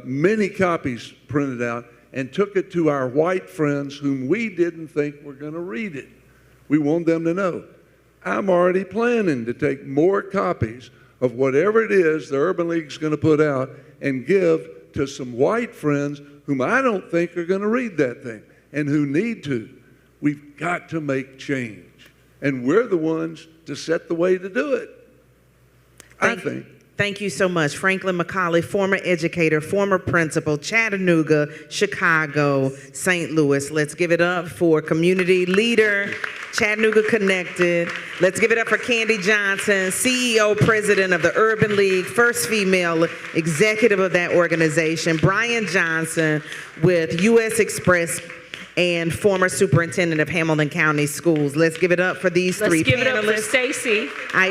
S3: many copies printed out, and took it to our white friends whom we didn't think were going to read it. We want them to know. I'm already planning to take more copies of whatever it is the Urban League's going to put out and give to some white friends whom I don't think are going to read that thing and who need to. We've got to make change. And we're the ones to set the way to do it, I think.
S6: Thank you so much. Franklin McCauley, former educator, former principal, Chattanooga, Chicago, St. Louis. Let's give it up for community leader, Chattanooga Connected. Let's give it up for Candy Johnson, CEO, president of the Urban League, first female executive of that organization. Brian Johnson with U.S. Express and former superintendent of Hamilton County Schools. Let's give it up for these three panelists.
S4: Let's give it up for Stacy,
S6: I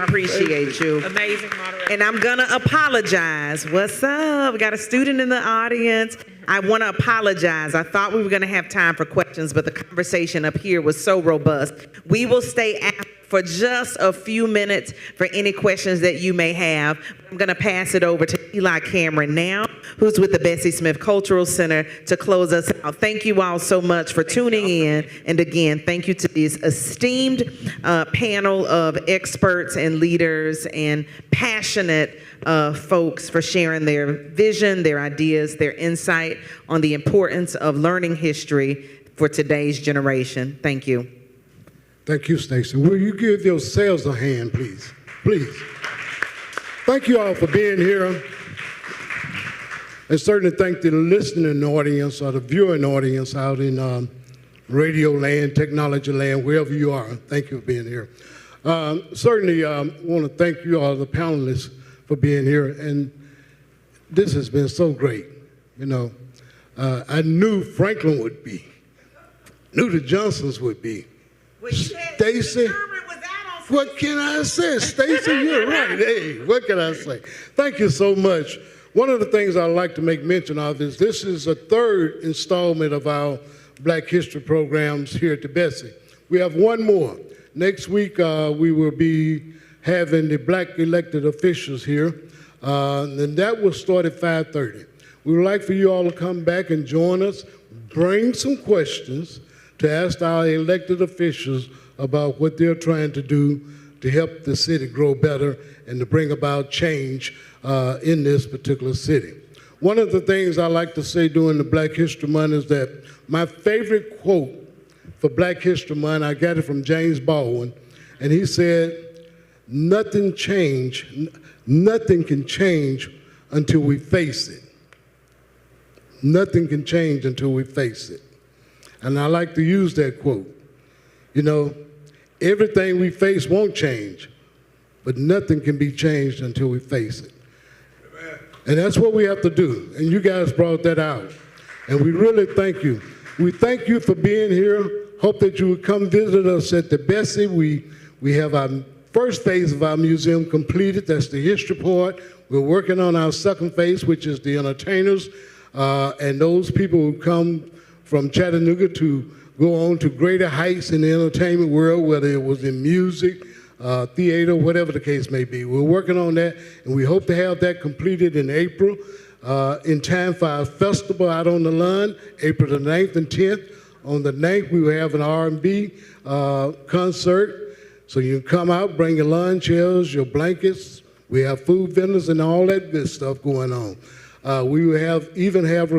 S6: appreciate you.
S4: Amazing moderator.
S6: And I'm gonna apologize. What's up? We got a student in the audience. I want to apologize. I thought we were going to have time for questions, but the conversation up here was so robust. We will stay after for just a few minutes for any questions that you may have. I'm going to pass it over to Eli Cameron now, who's with the Bessie Smith Cultural Center, to close us out. Thank you all so much for tuning in. And again, thank you to this esteemed panel of experts and leaders and passionate folks for sharing their vision, their ideas, their insight on the importance of learning history for today's generation. Thank you.
S9: Thank you, Stacey. Will you give yourselves a hand, please? Please. Thank you all for being here. And certainly thank the listening audience or the viewing audience out in radio land, technology land, wherever you are. Thank you for being here. Certainly want to thank you all, the panelists, for being here. And this has been so great. You know, I knew Franklin would be, knew the Johnsons would be. Stacy, what can I say? Stacy, you're right. Hey, what can I say? Thank you so much. One of the things I'd like to make mention of is this is a third installment of our Black History programs here at the Bessie. We have one more. Next week, we will be having the Black elected officials here, and that will start at 5:30. We would like for you all to come back and join us, bring some questions to ask our elected officials about what they're trying to do to help the city grow better and to bring about change in this particular city. One of the things I like to say during the Black History Month is that my favorite quote for Black History Month, I got it from James Baldwin, and he said, nothing can change until we face it. Nothing can change until we face it. And I like to use that quote. You know, everything we face won't change, but nothing can be changed until we face it. And that's what we have to do. And you guys brought that out. And we really thank you. We thank you for being here. Hope that you would come visit us at the Bessie. We have our first phase of our museum completed. That's the history part. We're working on our second phase, which is the entertainers and those people who come from Chattanooga to go on to greater heights in the entertainment world, whether it was in music, theater, whatever the case may be. We're working on that, and we hope to have that completed in April, in time for our festival out on the lawn, April the 9th and 10th. On the 9th, we will have an R&B concert, so you can come out, bring your lawn chairs, your blankets. We have food vendors and all that good stuff going on. We will even have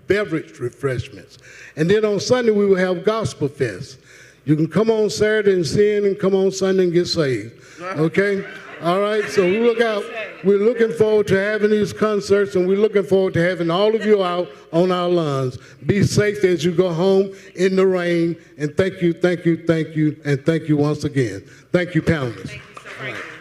S9: beverage refreshments. And then on Sunday, we will have Gospel Fest. You can come on Saturday and sin and come on Sunday and get saved, okay? All right, so we look out. We're looking forward to having these concerts, and we're looking forward to having all of you out on our lawns. Be safe as you go home in the rain, and thank you, and thank you once again. Thank you, panelists.
S2: Thank you so much.